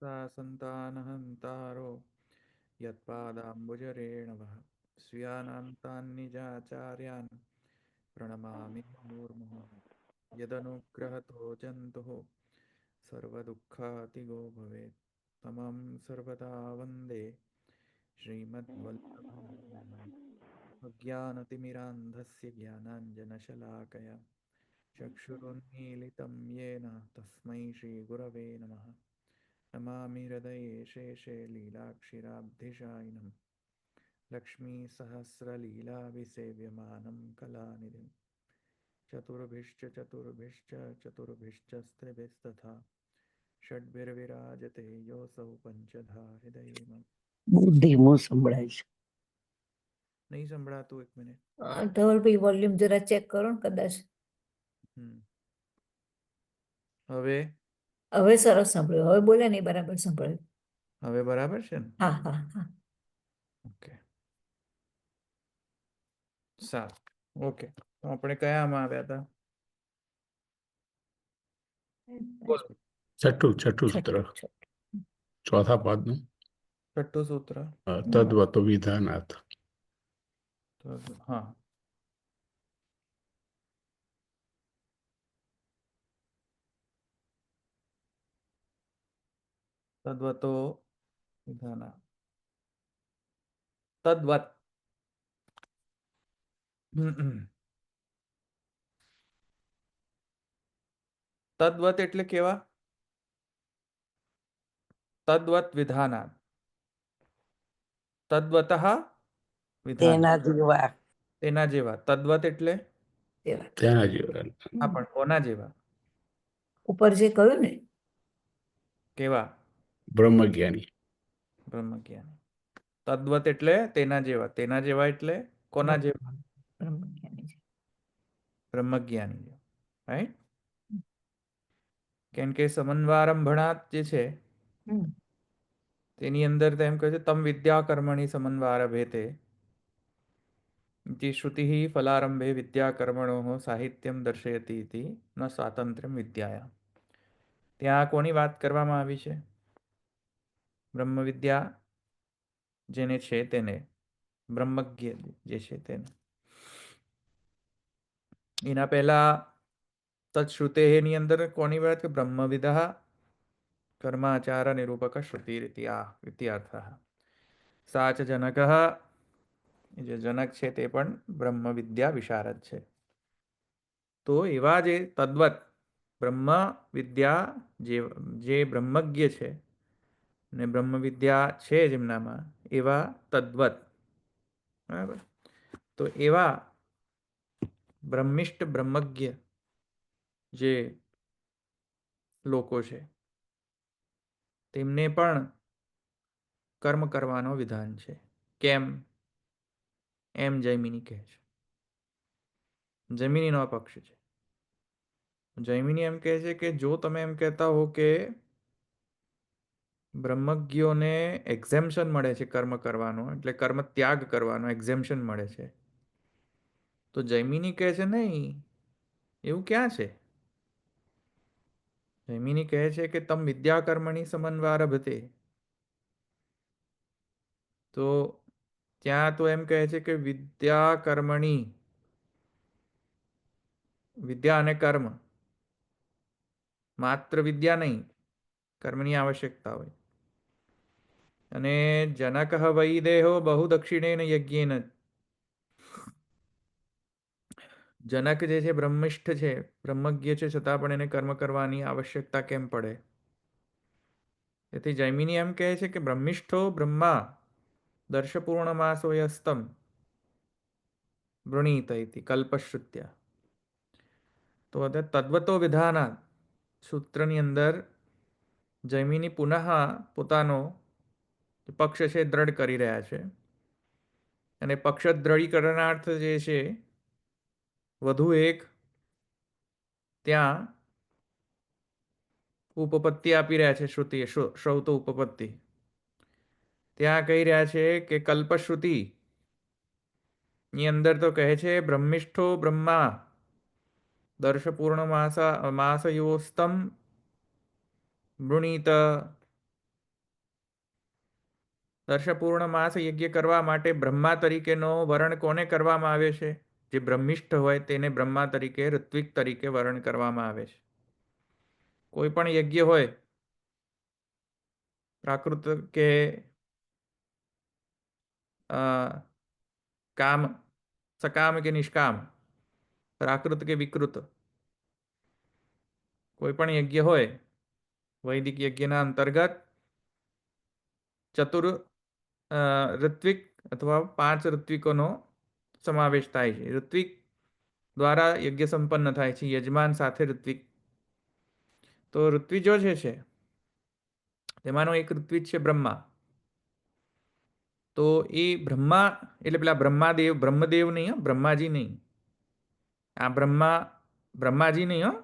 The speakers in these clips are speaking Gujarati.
सा सन्तानहन्तारो यत्पादाम्बुजरेणवः स्वीयानान्तान् निजाचार्यान् प्रणमामि मुहुर्मुहुः यदनुग्रहतो जन्तुः सर्वदुःखातिगो भवेत् तमं सर्वदा वन्दे श्रीमद्वल्लभं अज्ञानतिमिरान्धस्य ज्ञानाञ्जनशलाकया चक्षुरुन्मीलितं येन तस्मै श्रीगुरवे नमः। नमामि हृदये शेषे लीलाक्षिराब्धिशायिनं लक्ष्मीसहस्रलीलाभिसेव्यमानं कलानिधिं चतुर्भिश्च चतुर्भिश्च चतुर्भिश्च षड्भिर्विराजते योऽसौ पंचधा हृदये मम। બહુ ધીમું સંભળાય છે. नहीं संभળાતું, एक मिनिट. ધવલભાઈ વોલ્યુમ જરા ચેક કરો ને કદાચ. હવે હવે સરસ સાંભળ્યું. હવે બોલે નહીં બરાબર સાંભળ્યું. હવે બરાબર છે ને? હા હા હા. ઓકે, સારું. ઓકે, તો આપણે કયામાં આવ્યા હતા? બોલો. છઠ્ઠું સૂત્ર છઠ્ઠું. ચોથા પદનું છઠ્ઠું સૂત્ર. તદ્વતો વિધાનાથ. હા, તદ્વતો વિધાના. તદ્વત. તદ્વત એટલે કેવા? તદ્વત વિધાના. તદ્વતઃ વિધાન. તેના જેવા. તેના જેવા. તદ્વત એટલે તેના જેવા. હા, પણ કોના જેવા? ઉપર જે કહ્યું ને કેવા? બ્રહ્મજ્ઞાની. બ્રહ્મજ્ઞાની. તદ્વત એટલે તેના જેવા. તેના જેવા એટલે કોના જેવા? બ્રહ્મજ્ઞાની. બ્રહ્મજ્ઞાની. રાઈટ? કેમ કે સમન્વારંભણાત જે છે તેની અંદર તેમ કહે છે તમ વિદ્યા કર્મણી સમન્વારભેતે ઇતિ શ્રુતિઃ ફલારંભે વિદ્યા કર્મણોઃ સાહિત્યમ દર્શયતિ ઇતિ ન સ્વાતંત્ર્યમ વિદ્યાયા. ત્યાં કોની વાત કરવામાં આવી છે? બ્રહ્મવિદ્યા જેને છે તેને, બ્રહ્મજ્ઞ જે છે તેને. એના પહેલા તત્શ્રુતેની અંદર કોની વાત? કે બ્રહ્મવિદઃ કર્માચાર નિરૂપક શ્રુતિ ઇત્યર્થ. સા ચ જનક, જે જનક છે તે પણ બ્રહ્મ વિદ્યા વિશારદ છે. તો એવા જે તદ્વત બ્રહ્મ વિદ્યા જે બ્રહ્મજ્ઞ છે ને બ્રહ્મ વિદ્યા છે જેમનામાં, એવા તદ્વત. બરાબર? તો એવા બ્રહ્મિષ્ઠ બ્રહ્મજ્ઞ જે લોકો છે તેમને પણ કર્મ કરવાનો વિધાન છે. કેમ? એમ જૈમિની કહે છે. જૈમિનીનો પક્ષ છે. જૈમિની એમ કહે છે કે જો તમે એમ કહેતા હો કે બ્રહ્મજ્ઞોને એક્ઝેમ્પશન મળે છે કર્મ કરવાનો, એટલે કર્મ ત્યાગ કરવાનો એક્ઝેમ્પશન મળે છે, તો જૈમિની કહે છે નહીં, એવું ક્યાં છે? જૈમિની કહે છે કે તમ વિદ્યા કર્મણી સમન્વારભતે. તો ત્યાં તો એમ કહે છે કે વિદ્યા કર્મણી, વિદ્યા અને કર્મ, માત્ર વિદ્યા નહીં, કર્મની આવશ્યકતા હોય. અને જનક વૈ દેહો બહુ દક્ષિણેન યજ્ઞેન. જનક જે છે બ્રહ્મિષ્ઠ છે, બ્રહ્મજ્ઞ છે, છતાં પણ એને કર્મ કરવાની આવશ્યકતા કેમ પડે? તેથી જૈમિની એમ કહે છે કે બ્રહ્મિષ્ઠો બ્રહ્મા દર્શપૂર્ણમાસો યસ્તમ વૃણીત ઇતિ કલ્પશ્રુત્યા. તો તદ્વતો વિધાના સૂત્રની અંદર જૈમિની પુનઃ પોતાનો પક્ષ છે દ્રઢ કરી રહ્યા છે. અને પક્ષ દ્રઢીકરણાર્થ જે છે વધુ એક ત્યાં ઉપપત્તિ આપી રહ્યા છે. શ્રુતિ શ્રૌત ઉપપત્તિ. ત્યાં કહી રહ્યા છે કે કલ્પશ્રુતિ ની અંદર તો કહે છે બ્રહ્મિષ્ઠો બ્રહ્મા દર્શપૂર્ણ માસયોસ્તમ વૃણીત દર્શપૂર્ણ માસ યજ્ઞ કરવા માટે બ્રહ્મા તરીકેનો વરણ કોને કરવામાં આવે છે? જે બ્રહ્મિષ્ઠ હોય તેને બ્રહ્મા તરીકે ઋત્વિક તરીકે વરણ કરવામાં આવે છે. કોઈ પણ યજ્ઞ હોય, પ્રાકૃત કે કામ, સકામ કે નિષ્કામ, પ્રાકૃત કે વિકૃત, કોઈ પણ યજ્ઞ હોય વૈદિક યજ્ઞના અંતર્ગત ચતુર ઋત્વિક અથવા 5 ઋત્વિકોનો સમાવેશ થાય છે. ઋત્વિક દ્વારા યજ્ઞ સંપન્ન થાય છે, યજમાન સાથે ઋત્વિક. તો ઋત્વિજો છે તેમાંનો એક ઋત્વિજ છે બ્રહ્મા. તો એ બ્રહ્મા એટલે પેલા બ્રહ્માદેવ, બ્રહ્મદેવ નહીં, બ્રહ્માજી નહીં. આ બ્રહ્માજી નહીં.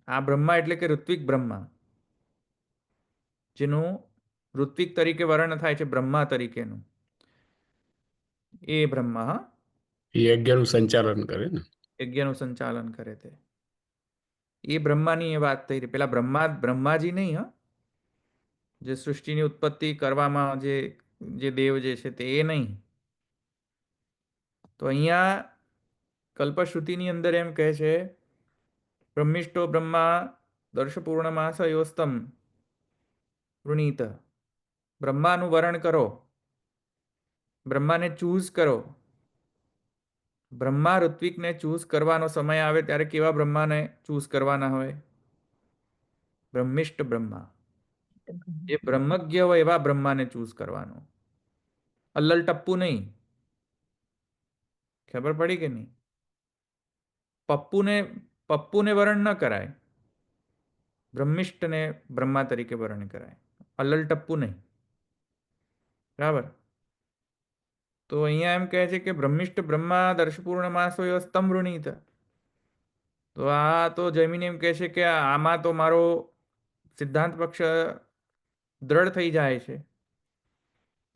આ બ્રહ્મા એટલે કે ઋત્વિક બ્રહ્મા, જેનું ઋત્વિક તરીકે વર્ણન થાય છે બ્રહ્મા તરીકેનું, એ બ્રહ્મા એ યજ્ઞનું સંચાલન કરે ને. યજ્ઞનું સંચાલન કરે તે. એ બ્રહ્માની એ વાત થઈ રહી. પેલા બ્રહ્માજી નહીં, જે સૃષ્ટિની ઉત્પત્તિ કરવામાં જે દેવ જે છે તે એ નહીં. તો અહીંયા કલ્પશ્રુતિની અંદર એમ કહે છે, બ્રહ્મિષ્ઠો બ્રહ્મા દર્શપૂર્ણમાસયોસ્તમ વૃણીત. બ્રહ્માનું વરણ કરો, બ્રહ્માને ચૂઝ કરો. બ્રહ્મા ઋત્વિકને ચૂઝ કરવાનો સમય આવે ત્યારે કેવા બ્રહ્માને ચૂઝ કરવાના હોય? બ્રહ્મિષ્ઠ બ્રહ્મા, જે બ્રહ્મજ્ઞ હોય એવા બ્રહ્માને ચૂઝ કરવાનો. અલ્લલ ટપ્પુ નહીં. ખબર પડી કે નહીં? પપ્પુને વરણ ન કરાય, બ્રહ્મિષ્ઠને બ્રહ્મા તરીકે વરણ કરાય, અલ્લલ ટપ્પુ નહીં. બરાબર? તો અહીંયા એમ કહે છે કે બ્રહ્મિષ્ઠ બ્રહ્મા દર્શપૂર્ણમાસો સ્તંભ વૃણીત. તો આ તો જમીન એમ કહે છે કે આમાં તો મારો સિદ્ધાંત પક્ષ દ્રઢ થઈ જાય છે.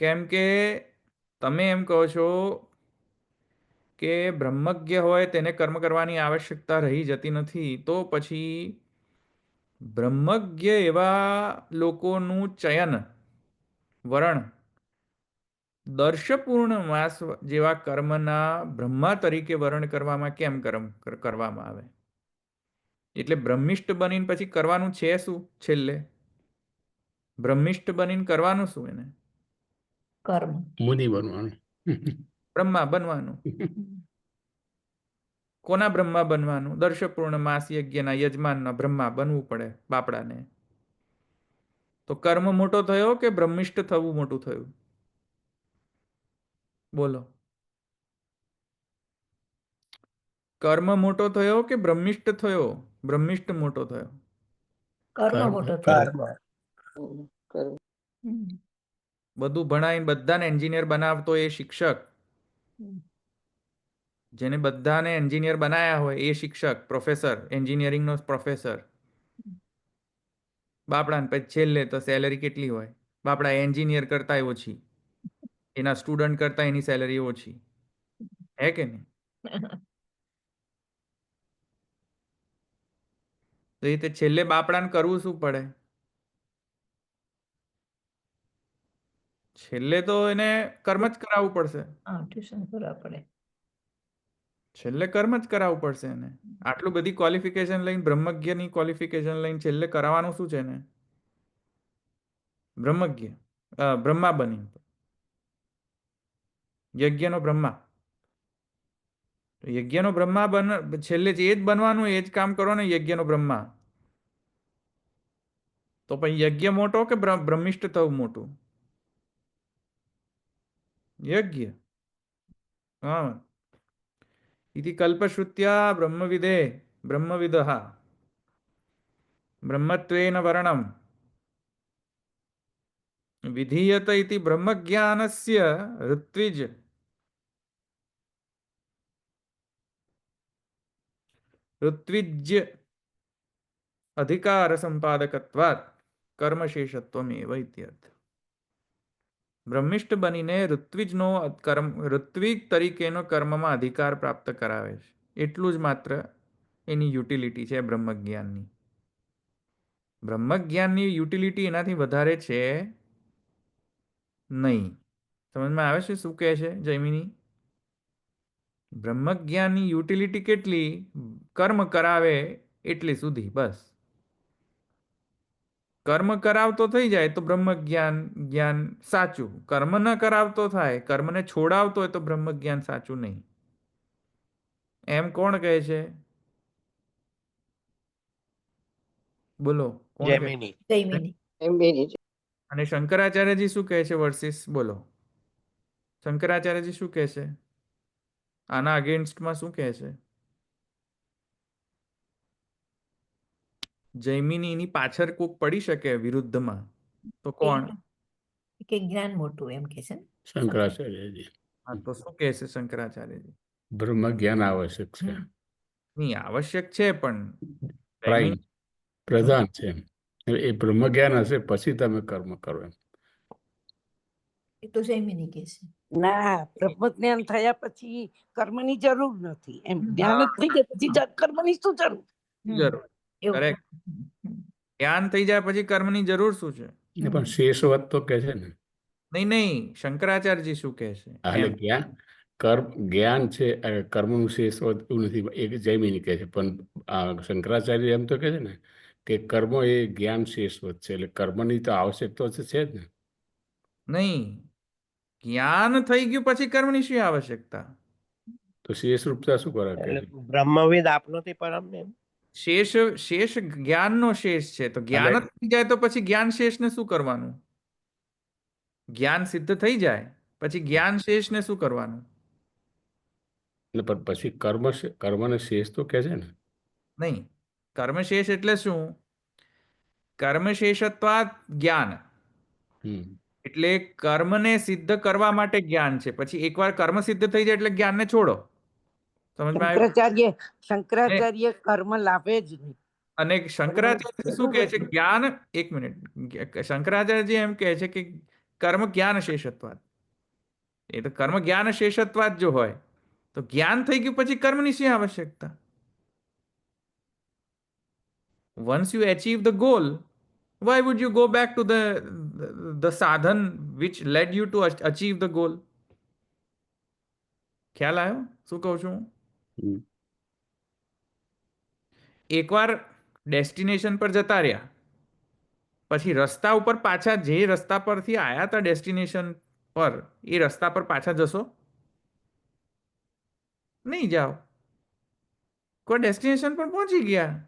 કેમ કે તમે એમ કહો છો કે બ્રહ્મજ્ઞ હોય તેને કર્મ કરવાની આવશ્યકતા રહી જતી નથી. તો પછી બ્રહ્મજ્ઞ એવા લોકોનું ચયન, વરણ દર્શપૂર્ણ માસ જેવા કર્મના બ્રહ્મા તરીકે વરણ કરવામાં કેમ કરવામાં આવે? એટલે બ્રહ્મિષ્ઠ બનીને પછી કરવાનું છે શું? છેલ્લે બ્રહ્મિષ્ઠ બનીને કરવાનું શું? એને કર્મ, મુનિ બનવાનું. બ્રહ્મા બનવાનું. કોના બ્રહ્મા બનવાનું? દર્શપૂર્ણ માસ યજ્ઞના યજમાનના બ્રહ્મા બનવું પડે બાપડાને. તો કર્મ મોટો થયો કે બ્રહ્મિષ્ઠ થવું મોટું થયું? બોલો. કર્મ મોટો થયો કે બ્રહ્મિષ્ઠ થયો? બ્રહ્મિષ્ઠ મોટો થયો. કર્મ મોટો થયો. બધું ભણાવીને બધાને એન્જિનિયર બનાવતો એ શિક્ષક, જેને બધાને એન્જિનિયર બનાયા હોય એ શિક્ષક, પ્રોફેસર, એન્જિનિયરિંગનો પ્રોફેસર. બાપડાને પછી છેલ્લે તો સેલરી કેટલી હોય? બાપડા એન્જિનિયર કરતા ઓછી, એના સ્ટુડન્ટ કરતા એની સેલરી ઓછી. હે કે નહીં? તો એ છેલ્લે બાપડાને કરવું શું પડે? છેલ્લે તો એને કર્મ જ કરાવવું પડશે. ટ્યુશન કરવા પડે. છેલ્લે કર્મ જ કરાવવું પડશે એને. આટલું બધી ક્વોલિફિકેશન લઈને, બ્રહ્મજ્ઞની ક્વોલિફિકેશન લઈને છેલ્લે કરાવવાનું શું છે એને? બ્રહ્મજ્ઞ, બ્રહ્મા બની, યજ્ઞનો બ્રહ્મા. યજ્ઞનો બ્રહ્મા છેલ્લે એ જ બનવાનું, એ જ કામ કરો ને યજ્ઞનો બ્રહ્મા. તો પછી યજ્ઞ મોટો કે બ્રહ્મિષ્ઠ થવું મોટું? યજ્ઞ. હા. इति कल्पश्रुत्या ब्रह्मविदः ब्रह्मत्वेन वर्णम विधीयत इति ब्रह्मज्ञानस्य ऋत्विज्य अधिकार संपादकत्वात् कर्मशेषत्वमेव इत्यर्थ. બ્રહ્મિષ્ઠ બનીને ઋત્વિક તરીકેનો કર્મમાં અધિકાર પ્રાપ્ત કરાવે છે. એટલું જ માત્ર એની યુટિલિટી છે બ્રહ્મજ્ઞાનની. બ્રહ્મજ્ઞાનની યુટિલિટી એનાથી વધારે છે નહીં. સમજમાં આવે છે શું કહે છે જૈમિની? બ્રહ્મજ્ઞાનની યુટિલિટી કેટલી? કર્મ કરાવે એટલી સુધી બસ. કર્મ કરાવતો થઈ જાય તો બ્રહ્મ જ્ઞાન જ્ઞાન સાચું. કર્મ ન કરાવતો થાય, કર્મને છોડાવતો હોય તો બ્રહ્મ જ્ઞાન સાચું નહીં. એમ કોણ કહે છે? બોલો કોણ કહે? જેમિની. જૈમિની. એમ બેની છે. અને શંકરાચાર્યજી શું કહે છે? વર્સિસ બોલો, શંકરાચાર્યજી શું કહે છે? આના અગેન્સ્ટમાં શું કહે છે? જૈમિનીની પાછળ કોક પડી શકે વિરુદ્ધમાં, તો કોણ? કે જ્ઞાન મોટું એમ કે છે ને? શંકરાચાર્યજી હા, તો શું કહે છે શંકરાચાર્યજી? બ્રહ્મ જ્ઞાન આવશ્યક છે, નહીં, આવશ્યક છે પણ પ્રાઇમ જૈમિની પ્રધાન છે એમ. એ બ્રહ્મ જ્ઞાન હશે પછી તમે કર્મ કરો એમ. એ તો જૈમિની કે છે. ના, બ્રહ્મજ્ઞાન થયા પછી કર્મની જરૂર નથી એમ. જ્ઞાન જ થઈ જાય પછી કર્મની શું જરૂર? જરૂર. એવું. Correct. જ્ઞાન થઈ જાય પછી કર્મની જરૂર શું છે? એ પણ શેષવત તો કે છે ને. નહીં નહીં, શંકરાચાર્યજી શું કહે છે? એટલે એમ. જ્ઞાન છે, કર્મનું શેષવત એવું નથી, એક જૈમિની કહે છે. પણ શંકરાચાર્ય એમ તો કહે છે ને કે કર્મ એ જ્ઞાન શેષવત છે, એટલે કર્મની તો આવશ્યકતા છે જ ને. નહીં, જ્ઞાન થઈ ગયું પછી કર્મની શું આવશ્યકતા? તો શેષ રૂપતા શું કરે કે એટલે બ્રહ્મવિદ આપનોથી પરમ ને એમ. શેષ શેષ જ્ઞાનનો શેષ છે, તો જ્ઞાન જ એટલે- થઈ જાય તો પછી જ્ઞાન શેષને શું કરવાનું? જ્ઞાન સિદ્ધ થઈ જાય પછી જ્ઞાન શેષને શું કરવાનું? એટલે પણ પછી કર્મને શેષ તો કે છે ને. નહીં, કર્મશેષ એટલે શું? કર્મશેષત્વાત જ્ઞાન. હમ એટલે કર્મને સિદ્ધ કરવા માટે જ્ઞાન છે, પછી એકવાર કર્મ સિદ્ધ થઈ જાય એટલે જ્ઞાનને છોડો. સમજમાં આવ્યું? શંકરાચાર્ય કર્મ લાભે જ નહીં. અને શંકરાચાર્ય શું કહે છે? જ્ઞાન, એક મિનિટ, શંકરાચાર્યજી એમ કહે છે કે કર્મ જ્ઞાન શેષત્વાદ. એ તો કર્મ જ્ઞાન શેષત્વાદ જો હોય તો જ્ઞાન થઈ ગયું પછી કર્મની શી આવશ્યકતા? once you achieve the goal, why would you go back to the sadhan which led you to achieve the goal? ખ્યાલ આવ્યો શું કહું છું? હમ. એકવાર ડેસ્ટિનેશન પર જતા રહ્યા પછી રસ્તા ઉપર પાછા જે રસ્તા પરથી આયા હતા ડેસ્ટિનેશન પર, એ રસ્તા પર પાછા જશો? નહીં જાઓ. કોઈ ડેસ્ટિનેશન પર પહોંચી ગયા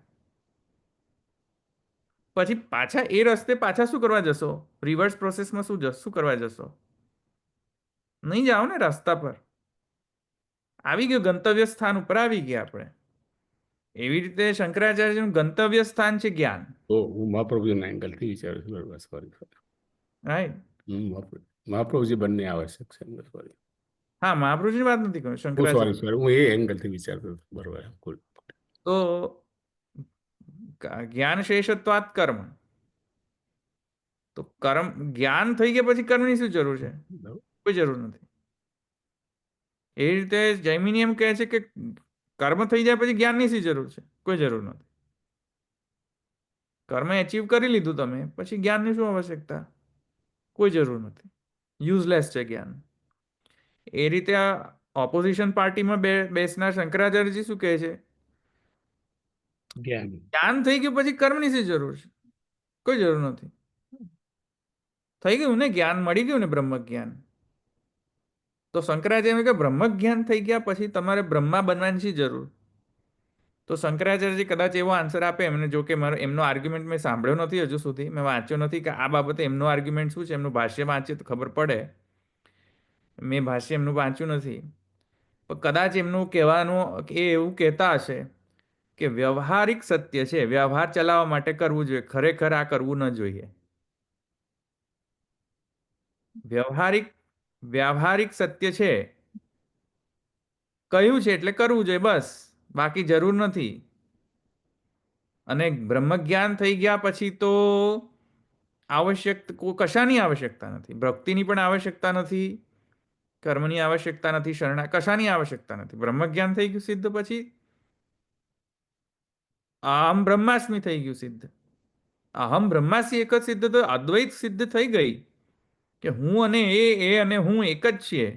પછી પાછા એ રસ્તે પાછા શું કરવા જશો? રિવર્સ પ્રોસેસમાં શું કરવા જશો? નહીં જાઓ ને. રસ્તા પર આવી ગયો, ગંતવ્ય સ્થાન ઉપર આવી ગયા આપણે. એવી રીતે શંકરાચાર્યનું ગંતવ્ય સ્થાન છે જ્ઞાન. તો હું મહાપ્રભુજીના એંગલથી વિચારું છું. બરોબર, સોરી. રાઈટ? મહાપ્રભુજી બંને આવશ્યક છે. સોરી, હા, મહાપ્રભુજીની વાત નથી કરું, શંકરાચાર્ય. સોરી, હું એ એંગલથી વિચારતો હતો. બરોબર, કુલ. તો જ્ઞાન શેષત્વાત કર્મ. તો કર્મ જ્ઞાન થઈ ગયા પછી કર્મની શું જરૂર છે? કોઈ જરૂર નથી. એ રીતે જૈમિની એમ કહે છે કે કર્મ થઈ જાય પછી જ્ઞાનની શી જરૂર છે? કોઈ જરૂર નથી. કર્મ એચીવ કરી લીધું તમે પછી જ્ઞાનની શું આવશ્યકતા? કોઈ જરૂર નથી. યુઝલેસ છે જ્ઞાન. એ રીતે આ ઓપોઝિશન પાર્ટીમાં બેસનાર શંકરાચાર્યજી શું કહે છે? જ્ઞાન થઈ ગયું પછી કર્મની શી જરૂર છે? કોઈ જરૂર નથી. થઈ ગયું ને, જ્ઞાન મળી ગયું ને, બ્રહ્મ જ્ઞાન. તો શંકરાચાર્ય કે બ્રહ્મ જ્ઞાન થઈ ગયા પછી તમારે બ્રહ્મા બનવાની શી જરૂર? તો શંકરાચાર્યજી કદાચ એવો આન્સર આપે એમને, જો કે મારો એમનો આર્ગ્યુમેન્ટ મેં સાંભળ્યો નથી હજુ સુધી, મેં વાંચ્યો નથી કે આ બાબતે એમનો આર્ગ્યુમેન્ટ શું છે. એમનું ભાષ્ય વાંચીએ તો ખબર પડે. મેં ભાષ્ય એમનું વાંચ્યું નથી, પણ કદાચ એમનું કહેવાનું એ એવું કહેતા હશે કે વ્યવહારિક સત્ય છે, વ્યવહાર ચલાવવા માટે કરવું જોઈએ, ખરેખર આ કરવું ન જોઈએ. વ્યવહારિક સત્ય છે, કહ્યું છે એટલે કરવું જોઈએ બસ, બાકી જરૂર નથી. અને બ્રહ્મજ્ઞાન થઈ ગયા પછી તો કશાની આવશ્યકતા નથી. ભક્તિની પણ આવશ્યકતા નથી, કર્મની આવશ્યકતા નથી, કશાની આવશ્યકતા નથી. બ્રહ્મજ્ઞાન થઈ ગયું સિદ્ધ પછી અહમ બ્રહ્માસ્મિ થઈ ગયું સિદ્ધ. અહમ બ્રહ્માસ્મિ એક જ સિદ્ધ, તો અદ્વૈત સિદ્ધ થઈ ગઈ. કે હું અને એ અને હું એક જ છીએ.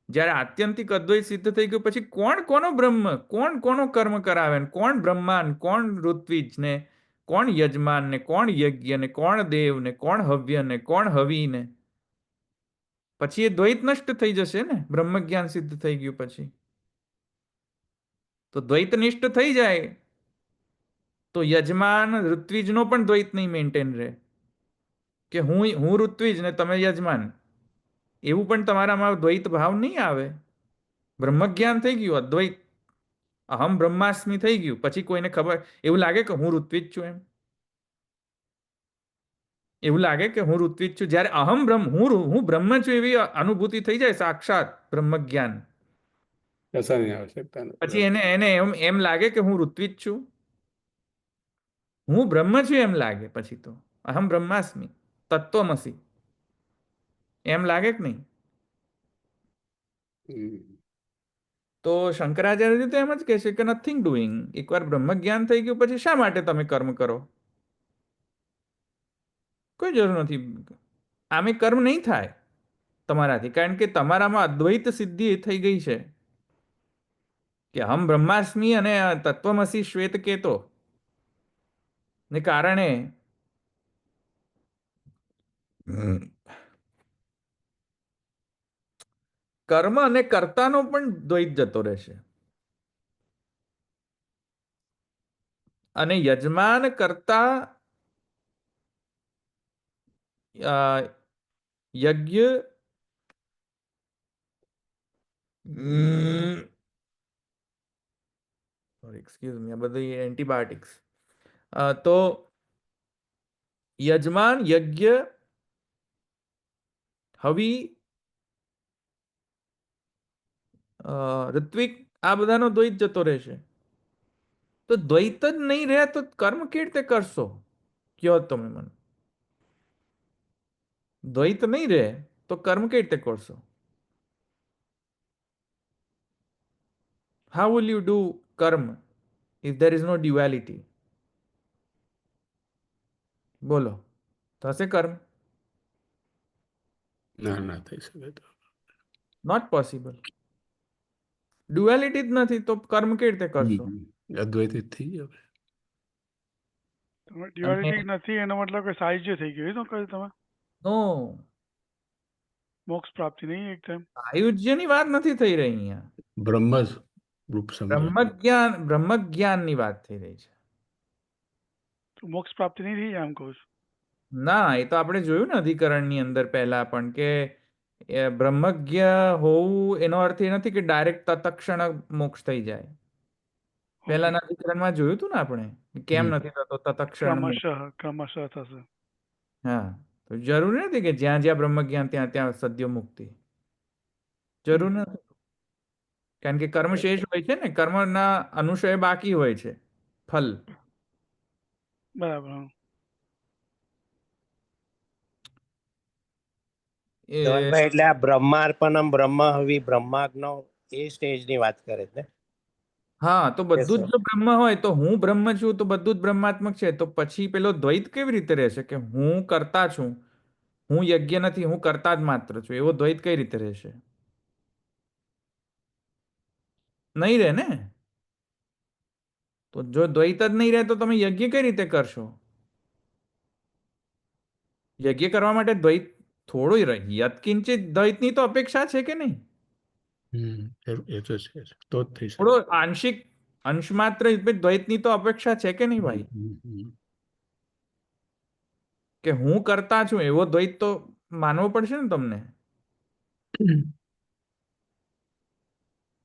જ્યારે આત્યંતિક અદ્વૈત સિદ્ધ થઈ ગયું પછી કોણ કોનો બ્રહ્મ, કોણ કોનો કર્મ કરાવે ને કોણ બ્રહ્માન, કોણ ઋત્વિજ ને કોણ યજમાન ને કોણ યજ્ઞ ને કોણ દેવ ને કોણ હવ્ય ને કોણ હવી ને, પછી એ દ્વૈત નષ્ટ થઈ જશે ને બ્રહ્મ જ્ઞાન સિદ્ધ થઈ ગયું પછી. તો દ્વૈત નિષ્ઠ થઈ જાય તો યજમાન ઋત્વિજનો પણ દ્વૈત નહીં મેન્ટેન રહે કે હું ઋત્વિજ ને તમે યજમાન, એવું પણ તમારામાં દ્વૈત ભાવ નહીં આવે. બ્રહ્મ જ્ઞાન થઈ ગયું, અદ્વૈત અહમ બ્રહ્માસ્મિ થઈ ગયું, પછી કોઈને ખબર એવું લાગે કે હું ઋત્વિજ છું, એવું લાગે કે હું ઋત્વિજ છું. જ્યારે અહમ બ્રહ્મ હું બ્રહ્મ છું એવી અનુભૂતિ થઈ જાય સાક્ષાત બ્રહ્મ જ્ઞાન, કશાની આવશ્યકતા પછી નથી. એને એમ લાગે કે હું ઋત્વિજ છું, હું બ્રહ્મ છું એમ લાગે. પછી તો અહમ બ્રહ્માસ્મિ તત્વમસી એમ લાગે કે નહીં? હમ. તો શંકરાચાર્ય તો એમ જ કહે છે કે નથિંગ ડુઈંગ. એકવાર બ્રહ્મ જ્ઞાન થઈ ગયું પછી શા માટે તમે કર્મ કરો? કોઈ જરૂર નથી. આમે કર્મ નહીં થાય તમારાથી, કારણ કે તમારામાં અદ્વૈત સિદ્ધિ થઈ ગઈ છે કે હમ બ્રહ્માસ્મિ અને તત્વમસી શ્વેત કેતો ને કારણે કર્મ અને કર્તાનો પણ દ્વૈત જતો રહેશે. અને યજમાન કરતા યજ્ઞ એક્સક્યુઝ મી, આ બધી એન્ટીબાયોટિક્સ. તો યજમાન યજ્ઞ હવી ઋત્વિક આ બધાનો દ્વૈત જતો રહેશે. તો દ્વૈત જ નહીં રહે તો કર્મ કેવી રીતે કરશો? કયો તમે મને. દ્વૈત નહીં રહે તો કર્મ કેવી રીતે કરશો? How will you do karma if there is no duality? બોલો, થશે કર્મ? ના થઈ શકે તો. Not possible. ડ્યુઆલિટી જ નથી તો કર્મ કેવી રીતે કરશો? અદ્વૈત થઈ ગયો. ડ્યુઆલિટી નથી એનો મતલબ કે સાયુજ્ય થઈ ગયું, એ તો કહ્યું તમે? નો, મોક્ષ પ્રાપ્તિ નહીં એક ટાઈમ? આયુજ્યની વાત નથી થઈ રહી અહીંયા. બ્રહ્મ જ રૂપ સમજાય. બ્રહ્મ જ્ઞાનની વાત થઈ રહી છે. તો મોક્ષ પ્રાપ્તિ નહીં થઈ એમ કહું છું. ના, એ તો આપણે જોયું ને અધિકરણની અંદર પહેલા પણ કે બ્રહ્મજ્ઞ હોવું એનો અર્થ એ નથી કે ડાયરેક્ટ તત્ક્ષણ મોક્ષ થઈ જાય. પહેલાના અધિકરણમાં જોયું હતું ને આપણે કેમ નથી થતો તત્ક્ષણ મોક્ષ. ક્રમશઃ થશે. હા, તો જરૂરી નથી કે જ્યાં જ્યાં બ્રહ્મ જ્ઞાન ત્યાં ત્યાં સદ્ય મુક્તિ. જરૂર નથી, કારણ કે કર્મ શેષ હોય છે ને, કર્મના અનુશય બાકી હોય છે, ફલ. બરાબર. ધવલભાઈ, એટલે આ બ્રહ્માર્પણમ બ્રહ્મ હવિ બ્રહ્માગ્નો એ સ્ટેજ ની વાત કરે છે. હા, તો બધું જ જો બ્રહ્મ હોય તો હું બ્રહ્મ છું તો બધું જ બ્રહ્માત્મક છે, તો પછી પેલો દ્વૈત કેવી રીતે રહેશે કે હું કરતા છું, હું યજ્ઞ નથી, હું કરતા જ માત્ર છું, એવો દ્વૈત કઈ રીતે રહેશે? નહીં રહે ને. તો જો દ્વૈત જ નહીં રહે તો તમે યજ્ઞ કઈ રીતે કરશો? યજ્ઞ કરવા માટે દ્વૈત થોડું યત્કિંચિત દ્વૈતની તો અપેક્ષા છે કે નહીં? એ તો છે, તો જ થઈ શકે. થોડો આંશિક અંશ માત્ર દ્વૈતની તો અપેક્ષા છે કે નહીં ભાઈ? કે હું કરતા છું એવો દ્વૈત તો માનવો પડશે ને તમને.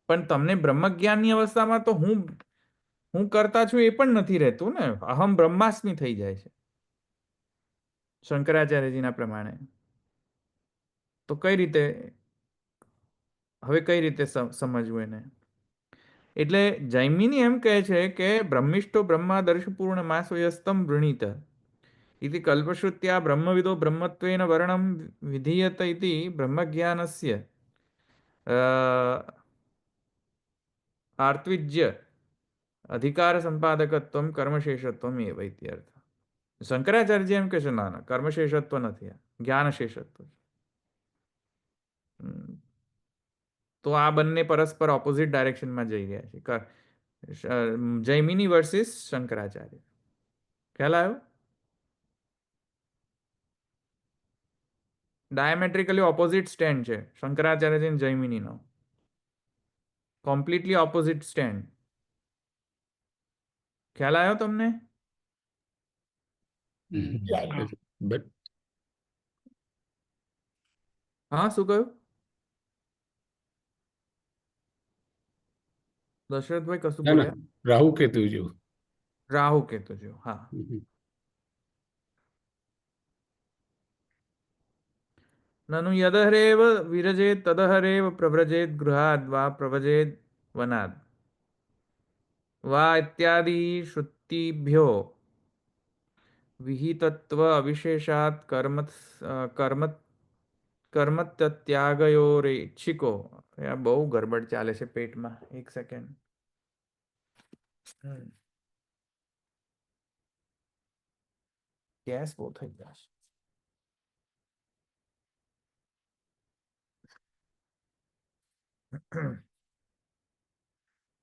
પણ તમને બ્રહ્મ જ્ઞાનની અવસ્થામાં તો હું કરતા છું એ પણ નથી રહેતું ને, અહમ બ્રહ્માસ્મિ થઈ જાય છે શંકરાચાર્યજીના પ્રમાણે. તો કઈ રીતે હવે કઈ રીતે સમજવું એને? એટલે જૈમિની એમ કહે છે કે બ્રહ્મિષ્ઠો બ્રહ્માદર્શ પૂર્ણ માસોયસ્તમ વૃણીત ઇતિ કલ્પશ્રુત્યા બ્રહ્મવિદો બ્રહ્મત્વેન વર્ણમ વિધીયત ઇતિ બ્રહ્મજ્ઞાનસ્ય આર્તવિજ્ય અધિકાર સંપાદકત્વમ કર્મશેષત્વમ એવ ઇત્યર્થ. શંકરાચાર્ય એમ કહે છે ના કર્મશેષત્વ નથી, જ્ઞાન શેષત્વ છે. તો આ બંને પરસ્પર ઓપોઝિટ ડાયરેક્શનમાં જઈ રહ્યા છે. જૈમિની વર્સિસ શંકરાચાર્ય. ખ્યાલ આવ્યો? ડાયામેટ્રિકલી ઓપોઝિટ સ્ટેન્ડ છે શંકરાચાર્ય અને જૈમિનીનો. Completely opposite stand. ખ્યાલ આવ્યો તમને? બટ હા, શું કહ્યું દશરથભાઈ? કશું ના ના, બોલ્યા? રાહુ કેતુ જેવું. રાહુ કેતુ જો. હા. નનુ યદહરેવ વિરજેત તદહરેવ પ્રવ્રજેત ગૃહાદ વા પ્રવ્રજેત વનાદ વા ઇત્યાદિ શ્રુતિભ્યો વિહિતત્વ અવિશેષાત કર્મ કર્મત્યાગયોરેચ્છિકો. આ બહુ ગરબડ ચાલે છે પેટમાં. એક સેકન્ડ. ગેસ બહુ થઈ જશે.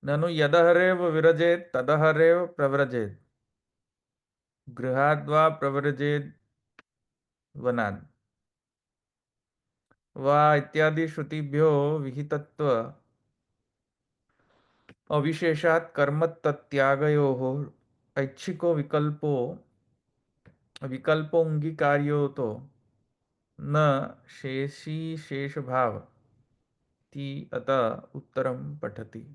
નનુ યદહરેવ વિરજેત તદહરેવ પ્રવ્રજેત ગૃહાદ્વા પ્રવ્રજેત વનાદ વા ઇત્યાદિ શ્રુતિભ્યો વિહિતત્વ અવિશેષાત કર્મત્યાગયોઃ ઐચ્છિકો વિકલ્પોऽંગીકાર્યો ન શેષી શેષભાવ તી અત ઉત્તરમ પઠતી.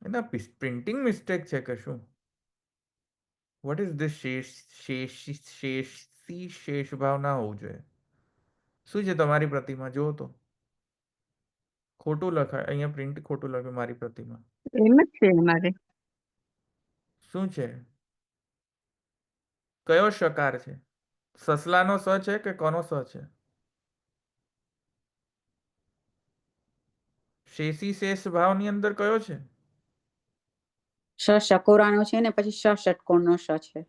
એના પ્રિન્ટિંગ મિસ્ટેક છે કે શું? વોટ ઇઝ ધીસ શેષી શેષભાવ ના હોવું જોઈએ. શું છે તમારી પ્રતિમાં? જુઓ તો ખોટું લખાય. અહીંયા પ્રિન્ટ ખોટું લખ્યું મારી પ્રતિમાં. એમ જ છે અમારે. શું છે? કયો શકાર છે? સસલાનો સ છે કે કોનો સ છે? શેષી શેષ ભાવની અંદર કયો છે? શ શકોરાનો છે ને પછી શ ષટકોણનો શ છે.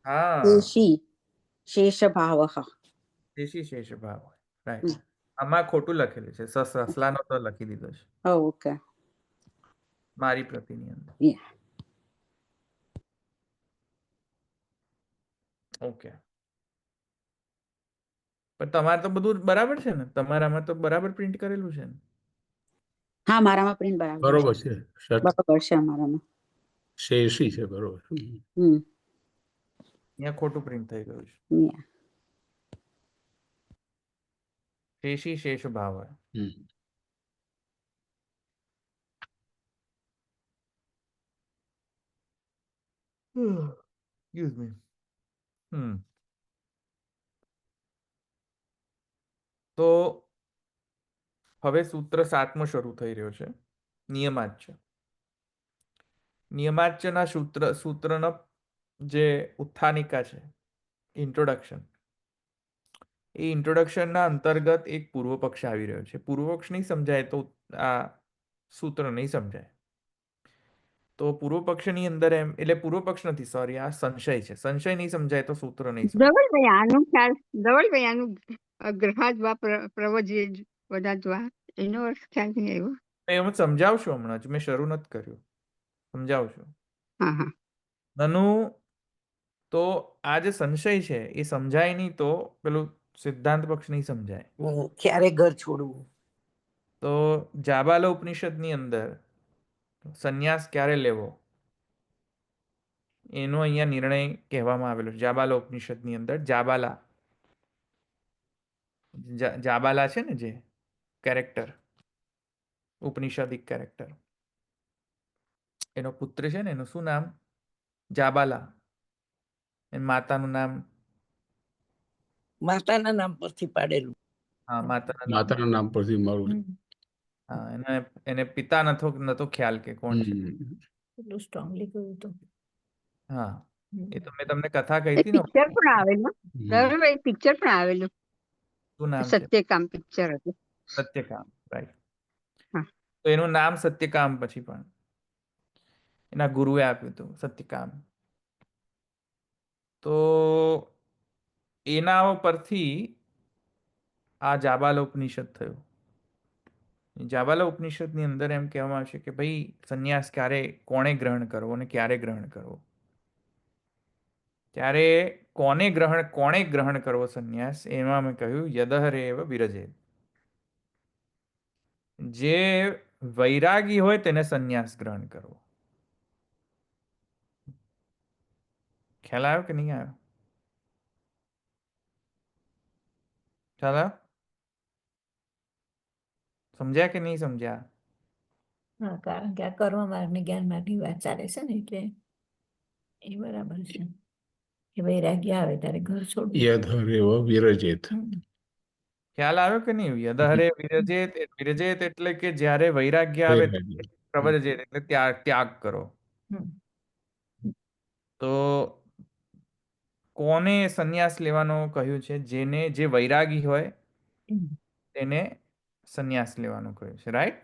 હા, શેષી શેષ ભાવ. શેષી શેષ ભાવ. રાઈટ. આમાં ખોટું લખેલું છે. સસલાનો સ લખી દીધો છે ઓકે. મારી પ્રતિની અંદર. ઓકે. પણ તમારે તો બધું બરાબર છે ને? તમારામાં તો બરાબર પ્રિન્ટ કરેલું છે ને? હા, મારામાં પ્રિન્ટ બરાબર બરોબર છે. બરાબર છે અમારામાં. શેષી છે, બરોબર. અહીંયા ખોટું પ્રિન્ટ થઈ ગયું છે. Yeah. શેષી શેષ ભાવ હોય. Excuse me. તો હવે સૂત્ર 7મો શરૂ થઈ રહ્યો છે. નિયમાચ્ય. નિયમાચ્યના સૂત્રનો જે ઉત્થાનિકા છે, ઇન્ટ્રોડક્શન, એ ઇન્ટ્રોડક્શનના અંતર્ગત એક પૂર્વ પક્ષ આવી રહ્યો છે. પૂર્વ પક્ષ નહીં સમજાય તો આ સૂત્ર નહીં સમજાય. તો પૂર્વ પક્ષની અંદર એમ, એટલે પૂર્વ પક્ષ નથી, સોરી, આ સંશય છે. સંશય નહીં સમજાય તો સૂત્ર નહીં સમજાય. ધવલભાઈ આનું ખ્યાલ, ધવલભાઈ આનું ગ્રહાદ્વા પ્રવજ્ય વદાદ્વા એનો અર્થ ખ્યાલ નહીં આવ્યો. એમ સમજાવશું હમણાં જ. મેં શરૂ નથી કર્યું. સમજાવશું. હા હા. નનુ તો આ જે સંશય છે એ સમજાય નહીં તો પેલું સિદ્ધાંત પક્ષ નહીં સમજાય. ક્યારે ઘર છોડવું? તો જાબાલા ઉપનિષદની અંદર સંન્યાસ ક્યારે લેવો એનો અહીંયા નિર્ણય કહેવામાં આવેલો છે. જાબાલા ઉપનિષદની અંદર જાબાલા છે ને, જે કેરેક્ટર, ઉપનિષદિક કેરેક્ટર, એનો પુત્ર છે ને, એનું શું નામ? જાબાલા. એની માતાનું નામ? માતાના નામ પરથી પાડેલું. હા, માતાના માતાના નામ પરથી મારું. હા, એને પિતા નતો ખ્યાલ કે કોણ છે. એટલું સ્ટ્રોંગલી કહ્યું તો. હા, એ તો મેં તમને કથા કહી હતી ને. પિક્ચર પણ આવેલું. ધવલભાઈ પિક્ચર પણ આવેલું. શું નામ છે? સત્યકામ પિક્ચર હતું. સત્યકામ, રાઈટ. હા. તો એનું નામ સત્યકામ પછી પણ એના ગુરુએ આપ્યું હતું, સત્યકામ. તો એના પરથી આ જાબાલા ઉપનિષદ થયું. જાબાલા ઉપનિષદની અંદર એમ કહેવામાં આવશે કે ભાઈ સંન્યાસ ક્યારે કોણે ગ્રહણ કરવો અને ક્યારે ગ્રહણ કરવો. ત્યારે કોણે ગ્રહણ કરવો સંન્યાસ એમાં મેં કહ્યું યદહરેવ વિરજે. જે વૈરાગી હોય તેને સંન્યાસ ગ્રહણ કરવો. ખ્યાલ આવ્યો કે નહીં આવ્યો? ખ્યાલ આવ્યો? સમજ્યા કે નહીં સમજ્યા? હા, કારણ કે આ કર્મ માર્ગ ને જ્ઞાન માર્ગની વાત ચાલે છે ને, એટલે એ બરાબર છે કે વૈરાગ્ય આવે ત્યારે ઘર છોડવું. યદહરેવ વિરજેત. ખ્યાલ આવ્યો કે નહીં? યદહરે વિરજેત. વિરજેત એટલે કે જ્યારે વૈરાગ્ય આવે વૈરાગ્ય. પ્રવર્જેત એટલે ત્યાગ કરો. હમ. તો કોને સંન્યાસ લેવાનો કહ્યું છે? જે વૈરાગી હોય હમ. તેને સંન્યાસ લેવાનું કહ્યું છે. રાઈટ?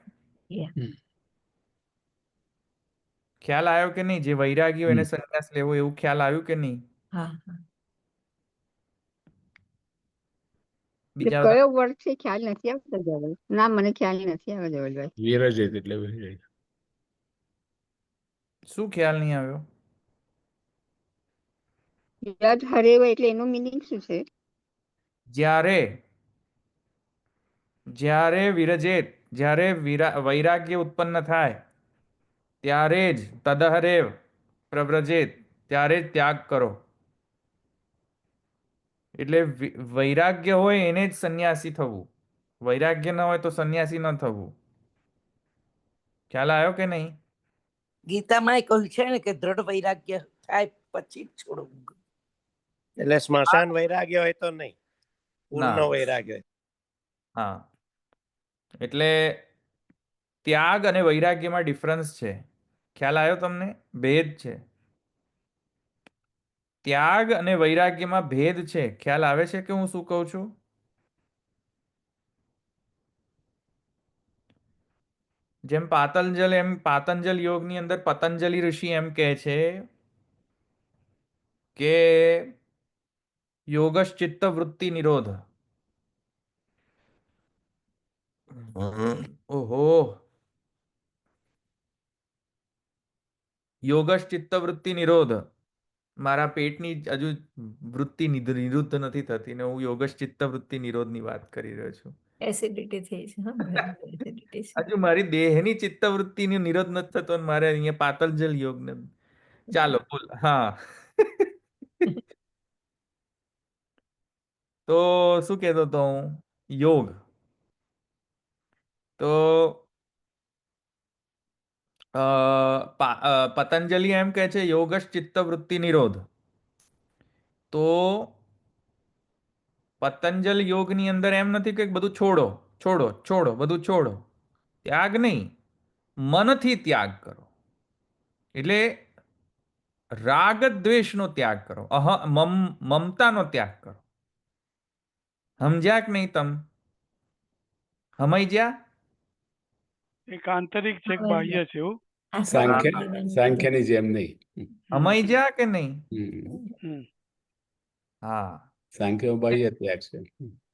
ખ્યાલ આવ્યો કે નહીં? જે વૈરાગી હોય એને સંન્યાસ લેવો એવું ખ્યાલ આવ્યું કે નહીં? હા, હા. બીજા કયો વર્ડ છે ખ્યાલ નથી આવતો ધવલ. ના, મને ખ્યાલ નથી આવે ધવલભાઈ. વિરજેત એટલે વૈરાગ્ય. શું ખ્યાલ નહીં આવ્યો? યદ હરેવ એટલે એનું મિનિંગ શું છે? જ્યારે વિરજેત, જ્યારે વૈરાગ્ય ઉત્પન્ન થાય ત્યારે જ તદહરેવ પ્રવ્રજેત, ત્યારે જ ત્યાગ કરો. એટલે વૈરાગ્ય હોય એને જ સંન્યાસી થવું. વૈરાગ્ય ન હોય તો સંન્યાસી ન થવું. ખ્યાલ આવ્યો કે નહીં? ગીતામાં કહ્યું છે ને કે દ્રઢ વૈરાગ્ય થાય પછી જ છોડવું. એટલે સ્મશાન વૈરાગ્ય હોય તો નહીં, પૂર્ણ ના. વૈરાગ્ય હોય. હા, એટલે ત્યાગ અને વૈરાગ્યમાં ડિફરન્સ છે. ખ્યાલ આવ્યો તમને? ભેદ છે. ત્યાગ અને વૈરાગ્યમાં ભેદ છે. ખ્યાલ આવે છે કે હું શું કહું છું? જેમ પાતંજલ યોગની અંદર પતંજલિ ઋષિ એમ કહે છે કે યોગશ્ચિત્ત વૃત્તિ નિરોધ. ઓહો, યોગશ્ચિત્ત વૃત્તિ નિરોધ. મારા પેટની હજુ વૃત્તિ નિવૃત્ત નથી થતી ને હું યોગશ્ચિત્ત વૃત્તિ નિરોધની વાત કરી રહ્યો છું. એસિડિટી થઈ છે. હા, ભયંકર એસિડિટી છે. હજુ મારી દેહની ચિત્તવૃત્તિનો નિરોધ નથી થતો અને મારે અહીંયા પાતંજલ યોગને. ચાલો બોલ. હા. તો શું કહેતો હતો હું? યોગ. તો પતંજલિ એમ કહે છે યોગશ્ચિત્ત વૃત્તિ નિરોધ. તો પતંજલ યોગની અંદર એમ નથી કે બધું છોડો બધું છોડો. ત્યાગ નહીં, મનથી ત્યાગ કરો. એટલે રાગ દ્વેષનો ત્યાગ કરો, મમતાનો ત્યાગ કરો. સમજ્યા કે નહીં તમે? સમજ્યા? એક આંતરિક છે એક બાહ્ય છે એવું. આ સાંખ્યની જેમ નહીં. સમજ્યા કે નહીં? હમ. હા, સાંખ્યમાં બાહ્ય ત્યાગ છે.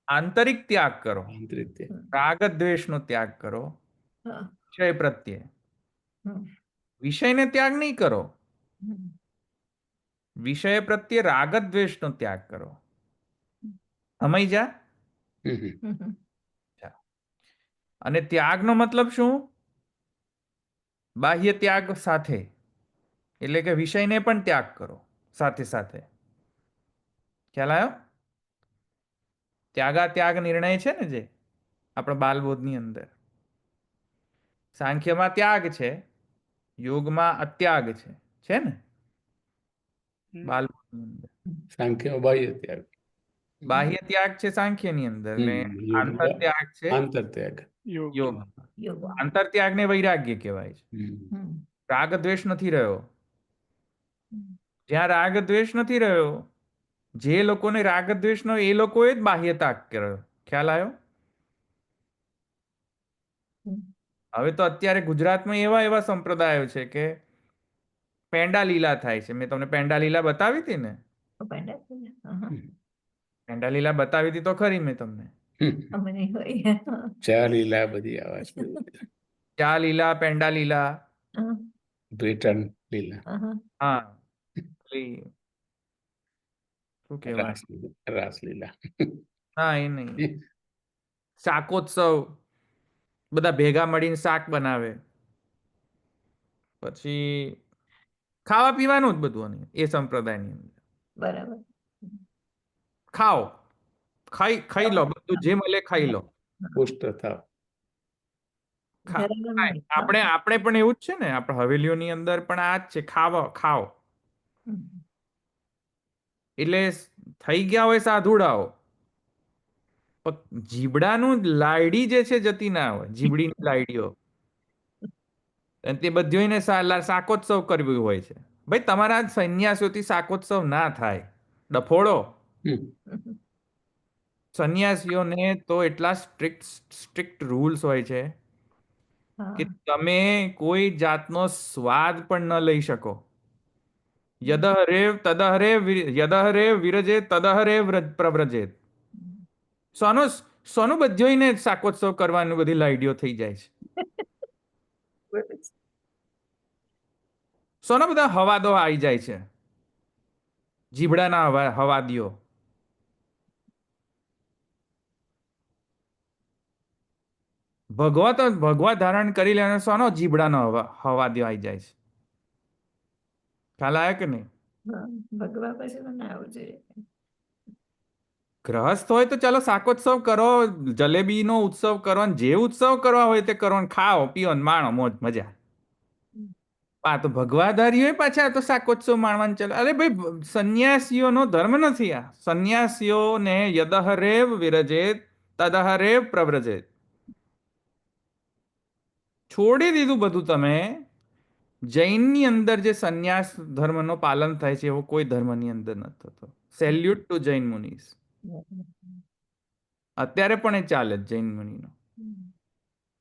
આંતરિક ત્યાગ કરો. આંતરિક ત્યાગ. રાગ દ્વેષનો ત્યાગ કરો હા. વિષય પ્રત્યે. હમ. વિષયને ત્યાગ નહીં કરો, હમ. વિષય પ્રત્યે રાગ દ્વેષનો ત્યાગ કરો. સમજ્યા? હમ. અને ત્યાગનો મતલબ શું? બાહ્ય ત્યાગ સાથે, એટલે કે વિષયને પણ ત્યાગ કરો સાથે સાથે. ખ્યાલ આવ્યો? ત્યાગ નિર્ણય છે ને જે આપણા બાલબોધની અંદર. સાંખ્યમાં ત્યાગ છે, યોગમાં અત્યાગ છે ને બાલબોધની અંદર. સાંખ્યમાં બાહ્ય ત્યાગ. બાહ્ય ત્યાગ છે સાંખ્યની અંદર ને આંતર ત્યાગ છે આંતર ત્યાગ. યોગ. યોગ. આંતર ત્યાગને વૈરાગ્ય કહેવાય છે. હમ. રાગ દ્વેષ નથી રહ્યો. જ્યાં રાગ દ્વેષ નથી રહ્યો, જે લોકોને રાગ દ્વેષ નો એ લોકોએ જ બાહ્ય ત્યાગ કર્યો. ખ્યાલ આવ્યો? હવે તો અત્યારે ગુજરાતમાં એવા સંપ્રદાયો છે કે પેંડા લીલા થાય છે. મેં તમને પેંડા લીલા બતાવી હતી ને? પેંડા લીલા બતાવી હતી તો ખરી મેં તમને. અમે નહીં હોય. ચા લીલા બધી આવા છે બધી. ચા લીલા, પેંડા લીલા. હા, પેટર્ન લીલા, હા. હા, પેલી શું કહેવાય? રાસ લીલા. હા, એ નહીં. શાકોત્સવ, બધા ભેગા મળીને શાક બનાવે. પછી ખાવા પીવાનું જ બધું અને એ સંપ્રદાયની અંદર. બરાબર. ખાઓ, ખાઈ લો, બધું જે મળે ખાઈ લો. પુષ્ટ થાવ. ઘરેલું નહીં. આપણે પણ એવું જ છે ને, આપણે હવેલીઓની અંદર પણ આ જ છે, ખાઓ. હમ. એટલે થઈ ગયા હોય સાધુડાઓ, પણ જીબડાનું લાયડી જે છે જતી ના હોય, જીબડીની લાયડીઓ. અને તે બધીઓને શાકોત્સવ કરવી હોય છે. ભાઈ તમારા સંન્યાસીઓથી શાકોત્સવ ના થાય, ડફોડો. સંન્યાસીઓને તો એટલા સ્ટ્રિક્ટ રૂલ્સ હોય છે કે હા. તમે કોઈ જાતનો સ્વાદ પણ ન લઈ શકો. યદહરેવ વિરજે તદહરેવ પ્રવ્રજેત. સોનું બધીઓને શાકોત્સવ કરવાની બધી લાઈડીઓ થઈ જાય છે. સોના બધા હવાદો આવી જાય છે, જીબડાના હવાદીઓ. ભગવા ધારણ કરી લેવાનો સોનો જીબડાનો હવાદીઓ આવી જાય છે. ખ્યાલ આવ્યો કે નહીં? હા, ભગવા પછી તો ના આવવું જોઈએ. ગ્રહસ્થ હોય તો ચાલો શાકોત્સવ કરો, જલેબીનો ઉત્સવ કરો, અને જે ઉત્સવ કરવા હોય તે કરો, ખાઓ પીઓ ને માણો મોજ મજા. આ તો ભગવાધારીઓ પાછા તો શાકોત્સવ માણવાનું ચાલે. અરે ભાઈ, સંન્યાસીઓનો ધર્મ નથી આ. સંન્યાસીઓને યદહરેવ વિરજેત તદહરેવ પ્રવ્રજેત. છોડી દીધું બધું તમે. જૈનની અંદર જે સંન્યાસ ધર્મનો પાલન થાય છે એવો કોઈ ધર્મની અંદર નથી થતો. સેલ્યુટ ટુ જૈન મુનિસ. અત્યારે પણ એ ચાલે જ જૈન મુનિનો.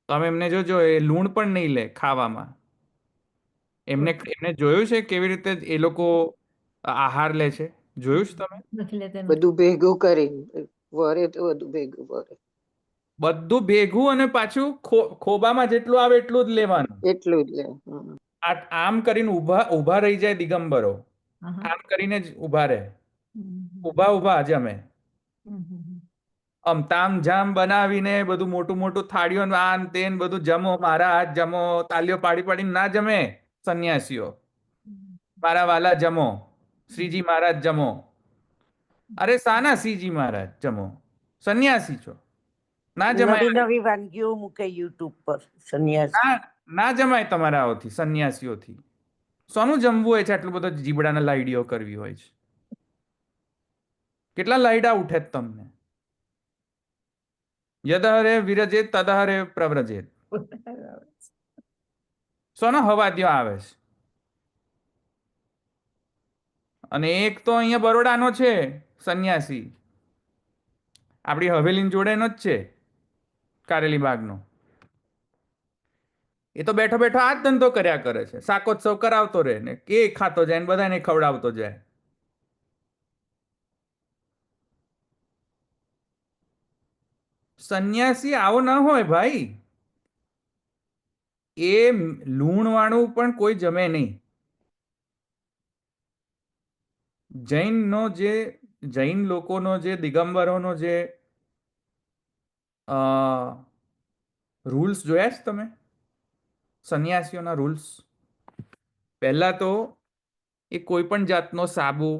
તમે એમને જોજો, એ લૂણ પણ નહીં લે ખાવામાં. એમને જોયું છે કેવી રીતે એ લોકો આહાર લે છે? જોયું છે તમે? નથી લેતા. બધું ભેગું કરીને વરે તો બધું ભેગું વરે બધું ભેગું અને પાછું ખોબામાં જેટલું આવે એટલું જ લેવાનું. એટલું જ લે. આમ કરીને ઊભા રહી જાય દિગંબરો. હા. આમ કરીને જ ઊભા રહે. ઊભા જમે. આમ તામ જામ બનાવીને બધું મોટું મોટું થાળીઓ આન તેન બધું જમો, મારા હાથ જમો, તાલીઓ પાડી પાડીને ના જમે સંન્યાસીઓ. મારા વાલા જમો, શ્રીજી મહારાજ જમો. અરે સાના શ્રીજી મહારાજ જમો, સંન્યાસી છો, ના જમાય. નવી નવી વાનગીઓ મૂકે યુટ્યુબ પર સંન્યાસી. ના જમાય તમારા આઓથી સંન્યાસીઓથી. સોનું જમવું હોય છે? આટલું બધું જીબડાના લાઈડીઓ કરવી હોય છે. કેટલા લાઈડા ઉઠે તમને? યદહરે વિરજેત તદહરે પ્રવ્રજેત. સોનો હવાદ્યો આવે છે. અને એક તો અહીંયા બરોડાનો છે સંન્યાસી, આપણી હવેલી જોડેનો જ છે, કારેલી બાગનો. એ તો બેઠો બેઠો આ જ ધંધો કર્યા કરે છે. શાકોત્સવ કરાવતો રહે ને કેક ખાતો જાય ને બધાને ખવડાવતો જાય. સંન્યાસી આવો ન હોય ભાઈ. એ લૂણ વાળું પણ કોઈ જમે નહીં. જૈન લોકોનો જે દિગંબરોનો જે રૂલ્સ જોયા છે તમે? સંન્યાસીઓના રૂલ્સ. પહેલા તો એ કોઈ પણ જાતનો સાબુ,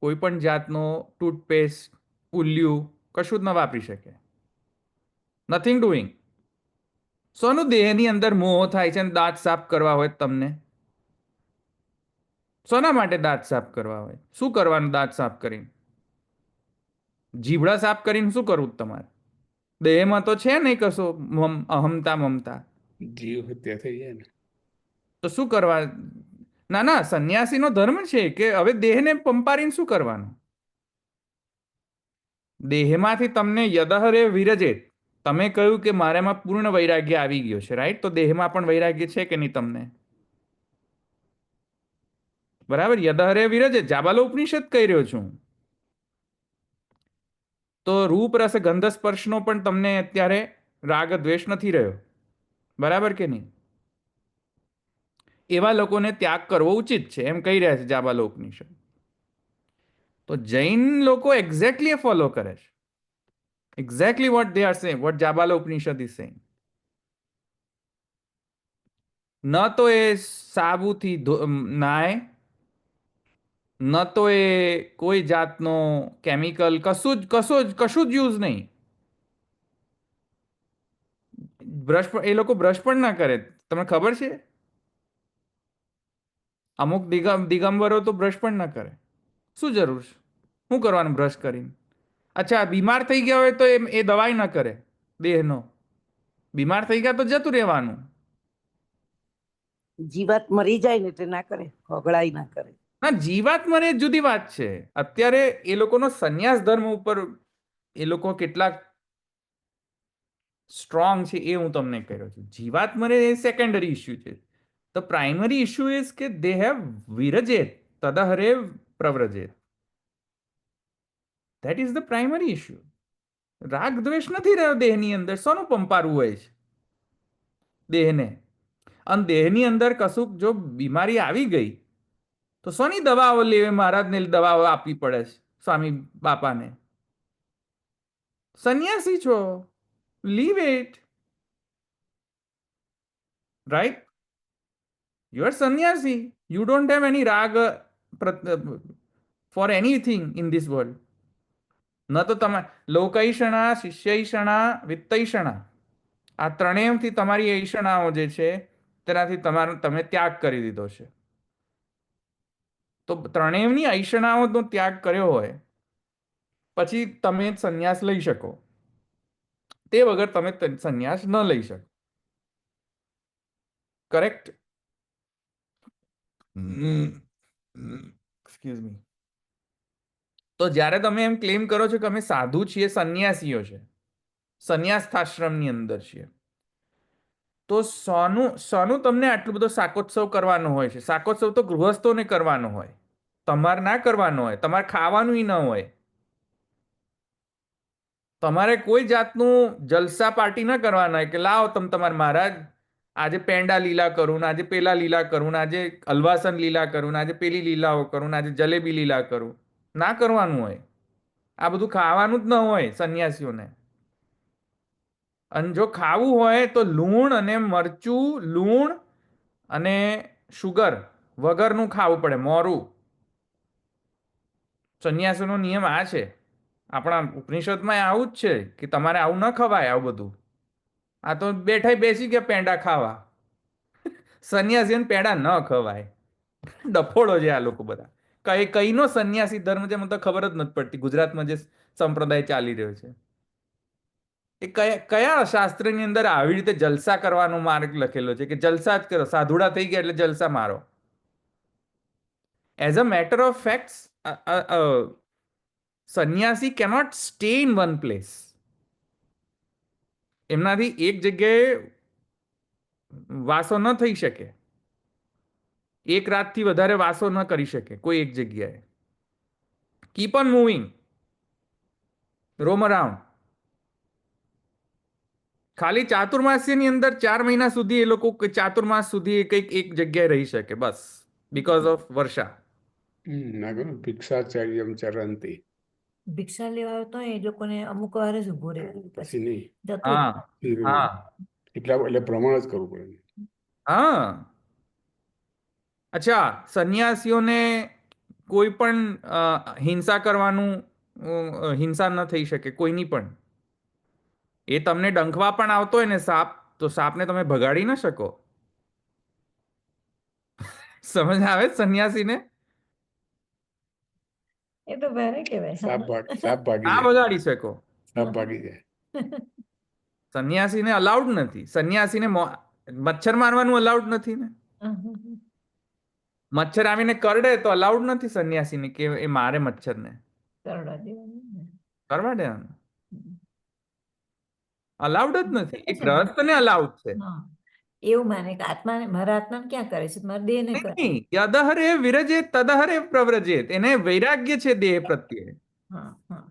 કોઈ પણ જાતનો ટૂથપેસ્ટ, ઉલ્યું કશું જ ન વાપરી શકે. Nothing doing. સોનું દેહની અંદર મોહ થાય છે ને દાંત સાફ કરવા હોય તમને? સોના માટે દાંત સાફ કરવા હોય? શું કરવાનું દાંત સાફ કરીને? જીભડા સાફ કરીને શું કરવું તમારે? દેહમાં તો છે નહીં કશો અહમતા મમતા. જીવ હત્યા થઈ જાય ને. તો શું કરવા? ના, સંન્યાસીનો ધર્મ છે કે હવે દેહને પંપારીને શું કરવાનું? દેહમાંથી તમને યદહરે વિરજેત. તમે કહ્યું કે મારામાં પૂર્ણ વૈરાગ્ય આવી ગયો છે, રાઈટ? તો દેહમાં પણ વૈરાગ્ય છે કે નહીં તમને? બરાબર? યદહરે વિરજેત, જાબાલો ઉપનિષદ કહી રહ્યો છું. તો રૂપ રસ ગંધ સ્પર્શનો પણ તમને અત્યારે રાગ દ્વેષ નથી રહ્યો, બરાબર કે નહીં? એવા લોકોને ત્યાગ કરવો ઉચિત છે એમ કહી રહ્યા છે જાબાલો ઉપનિષદ. તો જૈન લોકો એક્ઝેક્ટલી એ ફોલો કરે છે, exactly what they are saying, what Jabalo Upanishad is saying. ન તો એ સાબુથી નાય, ન તો એ કોઈ જાતનો કેમિકલ, કશું જ યુઝ નહીં. બ્રશ એ લોકો બ્રશ પણ ના કરે. તમને ખબર છે? અમુક દિગંબરો તો બ્રશ પણ ના કરે. શું જરૂર છે? શું કરવાનું બ્રશ કરીને? અચ્છા, બીમાર થઈ ગયા હોય તો એ દવાઈ ના કરે દેહનો. બીમાર થઈ ગયા તો જતું રહેવાનું. જીવાત મરી જાય ને એટલે ના કરે, ખગડાઈ ના કરે. ના, જીવાત મરે જુદી વાત છે. અત્યારે એ લોકોનો સંન્યાસ ધર્મ ઉપર એ લોકો કેટલાક સ્ટ્રોંગ છે એ હું તમને કહી રહ્યો છું. જીવાત મરે એ સેકન્ડરી ઇસ્યુ છે. ધ પ્રાઇમરી ઇસ્યુ ઇઝ કે દે હેવ વિરજેત તદહરે પ્રવ્રજેત. That is the primary issue. રાગ દ્વેષ નથી રહ્યો દેહની અંદર. શોનું પંપારું હોય છે દેહને? અને દેહની અંદર કશુંક જો બીમારી આવી ગઈ તો શોની દવાઓ લેવી? મહારાજને દવાઓ આપવી પડે છે, સ્વામી બાપાને. સંન્યાસી છો, leave it, right? You are sannyasi. You don't have any raag for anything in this world. ન તો તમે લોકૈષણા, શિષ્યૈષણા, વિત્તૈષણા, આ ત્રણેયથી તમારી ઐષણાઓ જે છે તેનાથી તમે ત્યાગ કરી દીધો છે. તો ત્રણેયની ઐષણાઓનો ત્યાગ કર્યો હોય પછી તમે સંન્યાસ લઈ શકો. તે વગર તમે સંન્યાસ ન લઈ શકો. કરેક્ટ? Excuse me. તો જ્યારે તમે એમ ક્લેમ કરો છો કે અમે સાધુ છીએ, સંન્યાસીઓ છે, સંન્યાસ્થાશ્રમની અંદર છીએ, તો સોનું તમને આટલું બધો શાકોત્સવ કરવાનો હોય છે? શાકોત્સવ તો ગૃહસ્થોને કરવાનો હોય, તમારે ના કરવાનો હોય. તમારે ખાવાનું ન હોય. તમારે કોઈ જાતનું જલસા પાર્ટી ન કરવાના હોય કે લાવો તમે તમારે મહારાજ આજે પેંડા લીલા કરું, આજે પેલા લીલા કરું, આજે હલવાસન લીલા કરું, આજે પેલી લીલાઓ કરું, આજે જલેબી લીલા કરું. ના કરવાનું હોય. આ બધું ખાવાનું જ ન હોય સંન્યાસીઓને. અને જો ખાવું હોય તો લૂણ અને મરચું, લૂણ અને શુગર વગરનું ખાવું પડે, મોરું. સંન્યાસીનો નિયમ આ છે. આપણા ઉપનિષદમાં આવું જ છે કે તમારે આવું ન ખવાય. આવું બધું આ તો બેસી ગયા પેંડા ખાવા. સંન્યાસીને પેંડા ન ખવાય. ડફોળો છે આ લોકો બધા. કઈનો સંન્યાસી ધર્મ છે મને તો ખબર જ નથી પડતી. ગુજરાતમાં જે સંપ્રદાય ચાલી રહ્યો છે એ કયા શાસ્ત્રની અંદર આવી રીતે જલસા કરવાનો માર્ગ લખેલો છે કે જલસા જ કરો, સાધુડા થઈ ગયા એટલે જલસા મારો? As a matter of facts, sannyasi cannot stay in one place. એમનાથી એક જગ્યાએ વાસો ન થઈ શકે. એક રાતથી વધારે વાસો ન કરી શકે કોઈ એક જગ્યાએ. Keep on moving, roam around. ખાલી ચાતુર્માસ્યની અંદર 4 મહિના સુધી એ લોકો ચાતુર્માસ સુધી કંઈક એક જગ્યાએ રહી શકે બસ, બીકોઝ ઓફ વર્ષા. ભિક્ષાચાર્યમ ચરંતી. ભિક્ષા લેવા આવે તો એ લોકોને અમુક વાર જ ઉભો રહેવું, પછી નહીં. જતું હા હા એટલે પ્રમાણ જ કરવું પડે. હા. અચ્છા, સંન્યાસીઓને કોઈ પણ હિંસા કરવાનું, હિંસા ન થઈ શકે કોઈની પણ. એ તમને ડંખવા પણ આવતો હોય ને સાપ, તો સાપને તમે ભગાડી ન શકો. સમજ આવે સંન્યાસીને? એ તો ભારે કહેવાય. સાપ ભાગી ના જાય. ભગાડી શકો. સાપ ભાગી જાય. સંન્યાસીને અલાઉડ નથી. સંન્યાસીને મચ્છર મારવાનું અલાઉડ નથી ને. મચ્છર આવીને કરડે તો અલાઉડ નથી સંન્યાસીને કે એ મારે મચ્છરને. કરડા દેવાનું ને. કરવા દેવાનું અલાઉડ જ નથી. એ ગ્રહસ્થને અલાઉડ છે. હા, એવું માને કે આત્માને, મારા આત્માને ક્યાં કરે છે, મારા દેહને કરે. નહીં, યદહરે વિરજેત તદહરે પ્રવ્રજેત. એને વૈરાગ્ય છે દેહ પ્રત્યે. હા હા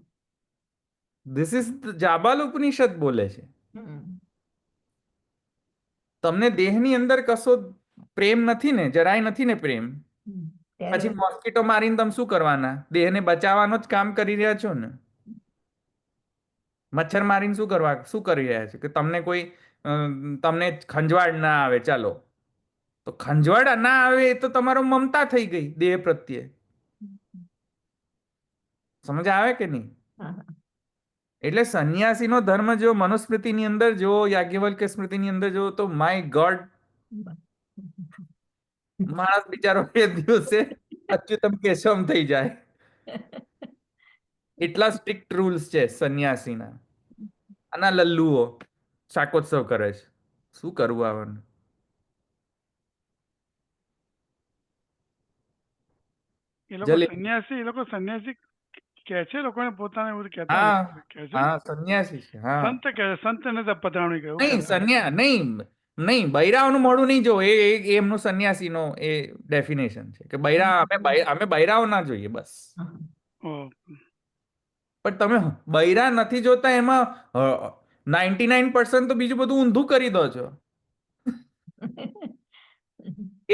ધીસ ઇઝ જાબાલ ઉપનિષદ બોલે છે. હમ. તમને દેહની અંદર કશો પ્રેમ નથી ને, જરાય નથી ને પ્રેમ, હમ. પછી ત્યારે મોસ્કીટો મારીને તમે શું કરવાના? દેહને બચાવવાનો જ કામ કરી રહ્યા છો ને. મચ્છર મારીને શું કરી રહ્યા છે? કે તમને કોઈ તમને ખંજવાળ ના આવે, ચાલો તો ખંજવાળ ના આવે એ તો તમારો મમતા થઈ ગઈ દેહ પ્રત્યે. સમજ આવે કે નહીં? હા, હા. એટલે સંન્યાસીનો ધર્મ જો મનુસ્મૃતિની અંદર જો, યાજ્ઞવલ્ક્ય સ્મૃતિની અંદર જો, તો માય ગોડ, માણસ બિચારો એ દિવસે અચ્યુતમ કેશવમ થઈ જાય. એટલા સ્ટ્રિક્ટ રૂલ્સ છે સંન્યાસીના. આના લલ્લુઓ શાકોત્સવ કરે છે. શું કરવું આવવાનું? એ લોકો સંન્યાસી કહે છે, લોકોને પોતાને એવું કહેતા હા નથી, કહે છે હા, સંન્યાસી છે. હા, સંત કહે, સંત ને પધરામણી કહ્યું નહીં કહેતા હોય. નહીં, બૈરાઓનું મોઢું નહીં જો, એ એમનું સંન્યાસીનો એ ડેફિનેશન છે કે બૈરા અમે બૈરાઓ ના જોઈએ બસ. ઓહ, પણ તમે બૈરા નથી જોતા, એમાં 99% તો બીજું બધું ઊંધું કરી દો છો.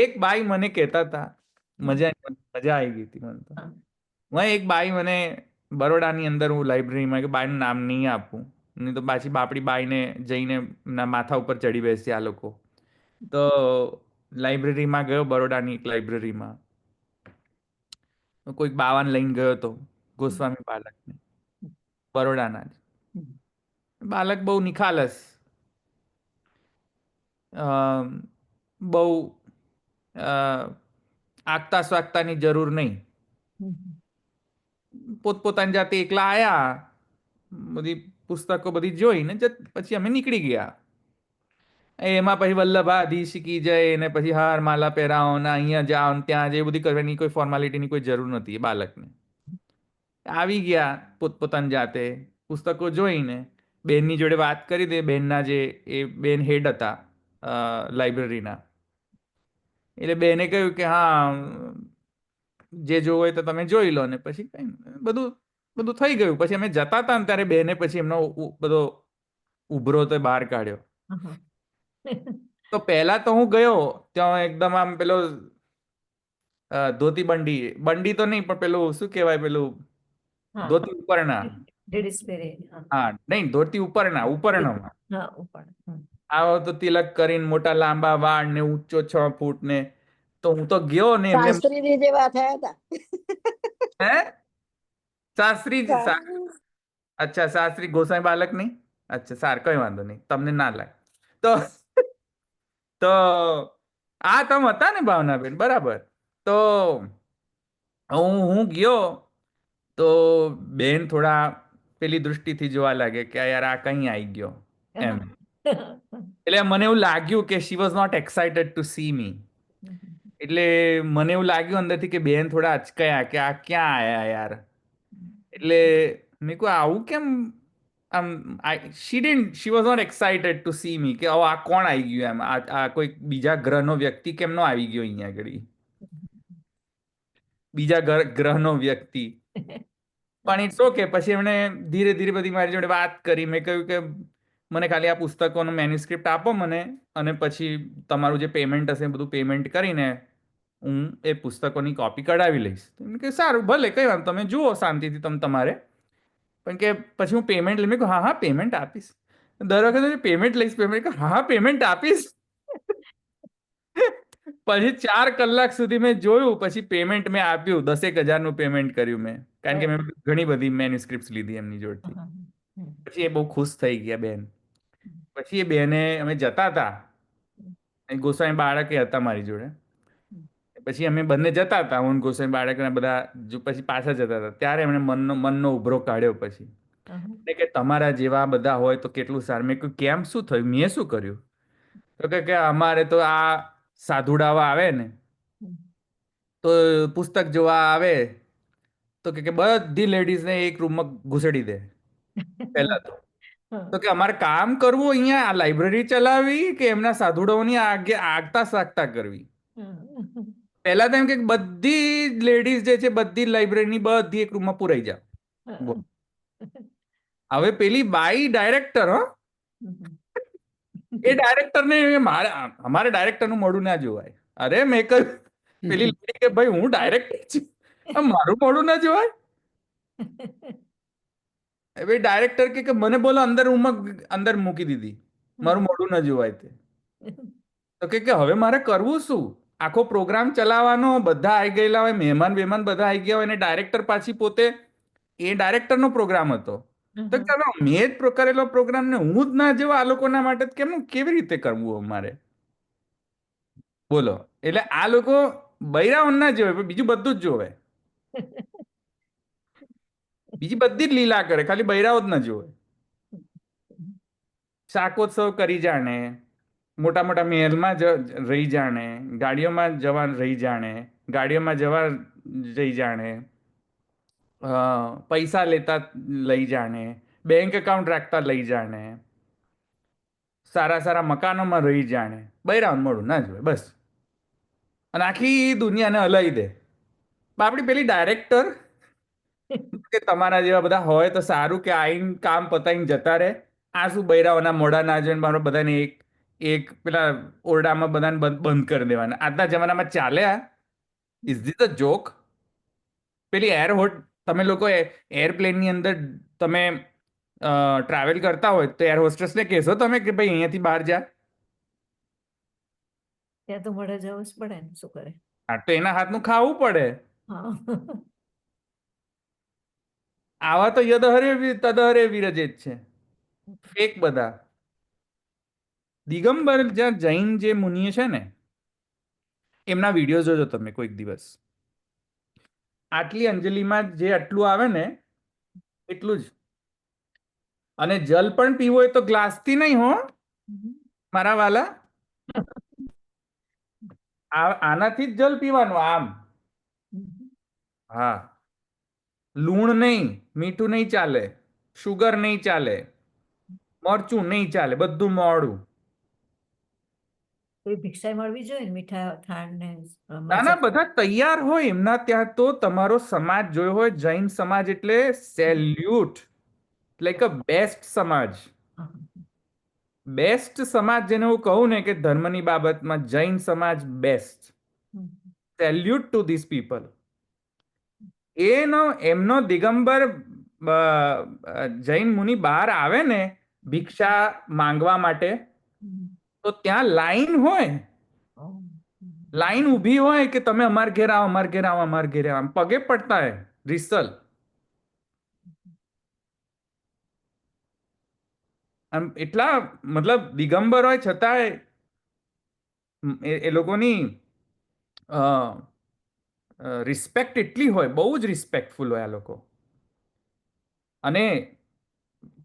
એક બાઈ મને કહેતા હતા, મજા આવી ગઈ હતી મને તો. એક બાઈ મને બરોડાની અંદર, હું લાઇબ્રેરીમાં, કે બાઈનું નામ નહીં આપું, નહીં તો પાછી બાપડી બાઈને જઈને ના માથા ઉપર ચડી બેસી આ લોકો. તો લાઇબ્રેરીમાં ગયો, બરોડાની એક લાઇબ્રેરીમાં કોઈક બાવાને લઈને ગયો હતો, ગોસ્વામી બાલકને, બરોડાના જ. બાલક બહુ નિખાલસ, બહુ આગતા સ્વાગતાની જરૂર નહીં, પોતપોતાની જાતે એકલા આયા, બધી પુસ્તકો બધી જોઈને પછી અમે નીકળી ગયા. એમાં પછી વલ્લભાધીશ કી જય ને પછી હાર માલા પહેરાવો ને અહીંયા જાઓ ને ત્યાં જે બધી કરવાની કોઈ ફોર્માલિટીની કોઈ જરૂર નથી. એ બાળકને આવી ગયા પોતપોતાની જાતે, પુસ્તકો જોઈને બેનની જોડે વાત કરી દે. બેનના જે એ બેન હેડ હતા લાઇબ્રેરીના, એટલે બેને કહ્યું કે હા, જે જોવું હોય તો તમે જોઈ લો. ને પછી બધું થઈ ગયું. પછી અમે જતા હતા ને ત્યારે બેને પછી એમનો બધો ઉભરો તો બહાર કાઢ્યો. તો પહેલા તો હું ગયો ત્યાં એકદમ આમ પેલો ધોતી બંડી તો નહીં, પણ પેલું શું કહેવાય, પેલું ધોતી ઉપરના, હા નહીં, ધોતી ઉપરનામાં આવો તો તિલક કરીને મોટા લાંબા વાળ ને ઊંચો 6 ફૂટ ને. તો હું તો ગયો ને એમને, શાસ્ત્રી જેવા થયા હતા. હે શાસ્ત્રી, અચ્છા શાસ્ત્રી ગોસાઈ બાલક નહીં, અચ્છા સાર, કઈ વાંધો નહીં, તમને ના લાગે તો આ તમે હતા ને ભાવનાબેન, બરાબર. તો હું ગયો તો બેન થોડા પેલી દૃષ્ટિથી જોવા લાગે કે યાર આ કઈ આવી ગયો એમ. એટલે મને એવું લાગ્યું કે she was not excited to see me. એટલે મને એવું લાગ્યું અંદરથી કે બેન થોડા અચકાયા કે આ ક્યાં આયા યાર. એટલે મેં કહ્યું આવું કેમ, આમ she was not excited to see me, કે આ કોણ આવી ગયું એમ, આ કોઈ બીજા ગ્રહનો વ્યક્તિ કેમનો આવી ગયો અહીંયા આગળ, બીજા ગ્રહનો વ્યક્તિ. પણ ઇટ્સ ઓકે. પછી એમણે ધીરે ધીરે બધી મારી જોડે વાત કરી. મેં કહ્યું કે મને ખાલી આ પુસ્તકોનો મેન્યુસ્ક્રિપ્ટ આપો મને, અને પછી તમારું જે પેમેન્ટ હશે બધું પેમેન્ટ કરીને હું એ પુસ્તકોની કોપી કઢાવી લઈશ. એમને કે સારું, ભલે, કંઈ વાંધો, તમે જુઓ શાંતિથી તમારે. પણ કે પછી હું પેમેન્ટ લઈ, મેં કહ્યું હા પેમેન્ટ આપીશ. દર વખતે પેમેન્ટ લઈશ, હા પેમેન્ટ આપીશ. પછી 4 કલાક સુધી મેં જોયું, પછી પેમેન્ટ મેં આપ્યું. 10,000 પેમેન્ટ કર્યું મેં, કારણ કે મેં ઘણી બધી મેન્યુસ્ક્રિપ્ટ લીધી એમની જોડથી. પછી એ બહુ ખુશ થઈ ગયા બેન. પછી એ બેને, અમે જતા હતા, ગોસ્વામી બાળકે હતા મારી જોડે. પછી અમે બંને જતા હતા, હું ગોસ્વામી બાળકના બધા પછી પાછા જતા હતા. ત્યારે એમણે મનનો ઉભરો કાઢ્યો. પછી કે તમારા જેવા બધા હોય તો કેટલું સારું. મેં કહ્યું કેમ, શું થયું, મેં શું કર્યું? તો કે અમારે તો આ સાધુડાવા આવે ને તો પુસ્તક જોવા આવે તો કે બધી લેડીઝને એક રૂમમાં ઘુસડી દે. પહેલા તો કે અમારે કામ કરવું અહીંયા, આ લાઇબ્રેરી ચલાવવી કે એમના સાધુડાઓની આગતા સાગતા કરવી. પહેલા તો એમ કે બધી લેડીઝ જે છે બધી લાઇબ્રેરીની બધી એક રૂમમાં પુરાઈ જાવ. હવે પેલી બાઈ ડાયરેક્ટર હો, એ ડાયરેક્ટર ને મારે અમારે ડાયરેક્ટર નું મોઢું ના જોવાય. અરે મેં કહ્યું પેલી lady કે ભાઈ હું ડાયરેક્ટર છું, મારું મોઢું ના જોવાય. હવે ડાયરેક્ટર કે મને બોલો અંદર રૂમમાં અંદર મૂકી દીધી, મારું મોઢું ના જોવાય તે. તો કે હવે મારે કરવું શું? આખો પ્રોગ્રામ ચલાવવાનો, બધા આવી ગયેલા હોય, મહેમાન બધા આવી ગયા હોય, અને ડાયરેક્ટર પાછી પોતે, એ ડાયરેક્ટરનો પ્રોગ્રામ હતો. તો કે હવે મેં જ કરેલો પ્રોગ્રામ ને હું જ ના જેવા આ લોકોના માટે કેવી રીતે કરવું અમારે? બોલો. એટલે આ લોકો બૈરાઓ ના જોવે, પણ બીજું બધું જ જોવે. બીજી બધી જ લીલા કરે, ખાલી બૈરાઓ જ ના જોવે. શાકોત્સવ કરી જાણે, મોટા મોટા મહેલમાં રહી જાણે, ગાડીઓમાં જવા રહી જાણે, ગાડીઓમાં જવા જઈ જાણે, પૈસા લેતા લઈ જાણે, બેંક એકાઉન્ટ રાખતા લઈ જાણે, સારા સારા મકાનોમાં રહી જાણે, બૈરાઓને મળું ના જોવે બસ. અને આખી દુનિયાને હલાવી દે. આપણી પેલી ડાયરેક્ટર કે તમારા જેવા બધા હોય તો સારું, કે આઈને કામ પતાવીને જતા રહે. આ શું બૈરાઓના મોઢા ના જોઈને મારો બધાને એક પેલા ઓરડામાં બધાને બંધ કરી દેવાના? આજના જમાનામાં ચાલે આ? Is this a joke? પેલી તમે લોકો એરપ્લેનની અંદર તમે ટ્રાવેલ કરતા હોય તો એર હોસ્ટેસને કહેશો તમે કે ભાઈ અહીંયાથી બહાર જા? ત્યાં તો મળે જવું જ પડે ને, શું કરે? આ તો એના હાથનું ખાવું પડે. હા. આવા તો યદહરે તદહરે વિરજેત છે, ફેક બધા. દિગંબર જ્યાં જૈન જે મુનિ છે ને, એમના વિડીયો જોજો તમે કોઈક દિવસ. આટલી અંજલિમાં જે આટલું આવે ને એટલું જ. અને જલ પણ પીવો હોય તો ગ્લાસથી નહીં હો મારા વાલા, આનાથી જ જલ પીવાનું, આમ. હા, લૂણ નહીં, મીઠું નહીં ચાલે, શુગર નહીં ચાલે, મરચું નહીં ચાલે, બધું મોડું. કોઈ ભિક્ષા મળવી જોઈએ ને, મીઠા ખાંડ ને ના ના, બધા તૈયાર હોય એમના ત્યાં. તો તમારો સમાજ જોયો હોય, જૈન સમાજ એટલે સેલ્યુટ, લાઈક અ બેસ્ટ સમાજ. બેસ્ટ સમાજ જેને હું કહું ને કે ધર્મની બાબતમાં જૈન સમાજ best. Salute two this people. એમનો દિગંબર જૈન મુનિ બહાર આવે ને ભિક્ષા માંગવા માટે, તો ત્યાં લાઈન હોય, લાઈન ઊભી હોય કે તમે અમાર ઘેર આવો, અમાર ઘેર આવો, અમાર ઘેર આવો, પગે પડતા હે રિસલ. આમ એટલા મતલબ દિગંબર હોય છતાંય એ લોકોની રિસ્પેક્ટ એટલી હોય, બહુ જ રિસ્પેક્ટફુલ હોય આ લોકો. અને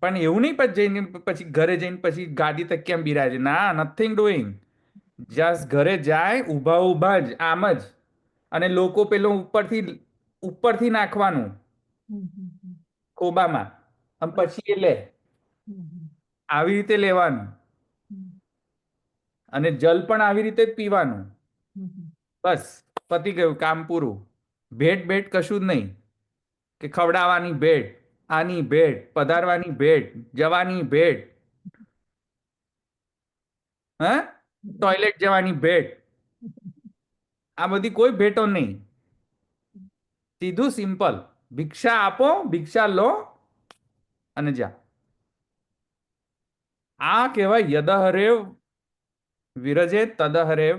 પણ એવું નહીં જઈને પછી ઘરે જઈને પછી ગાદી તકિયામાં બિરાજે. ના, નથિંગ ડુઈંગ. જસ્ટ ઘરે જાય, ઊભા ઊભા જ આમ જ. અને લોકો પેલો ઉપરથી નાખવાનું ખોબામાં, અને પછી એ લે. આવી રીતે લેવાનું. અને જલ પણ આવી રીતે જ પીવાનું. બસ પતી ગયું, કામ પૂરું. ભેટ કશું જ નહીં, કે ખવડાવવાની ભેટ, આની ભેટ, પધારવાની ભેટ, જવાની ભેટ, હા, ટોયલેટ જવાની ભેટ, આ બધી કોઈ ભેટો નહીં. સીધું સિમ્પલ, ભિક્ષા આપો, ભિક્ષા લો અને જા. આ કહેવાય યદહરેવ વિરજે તદહરેવ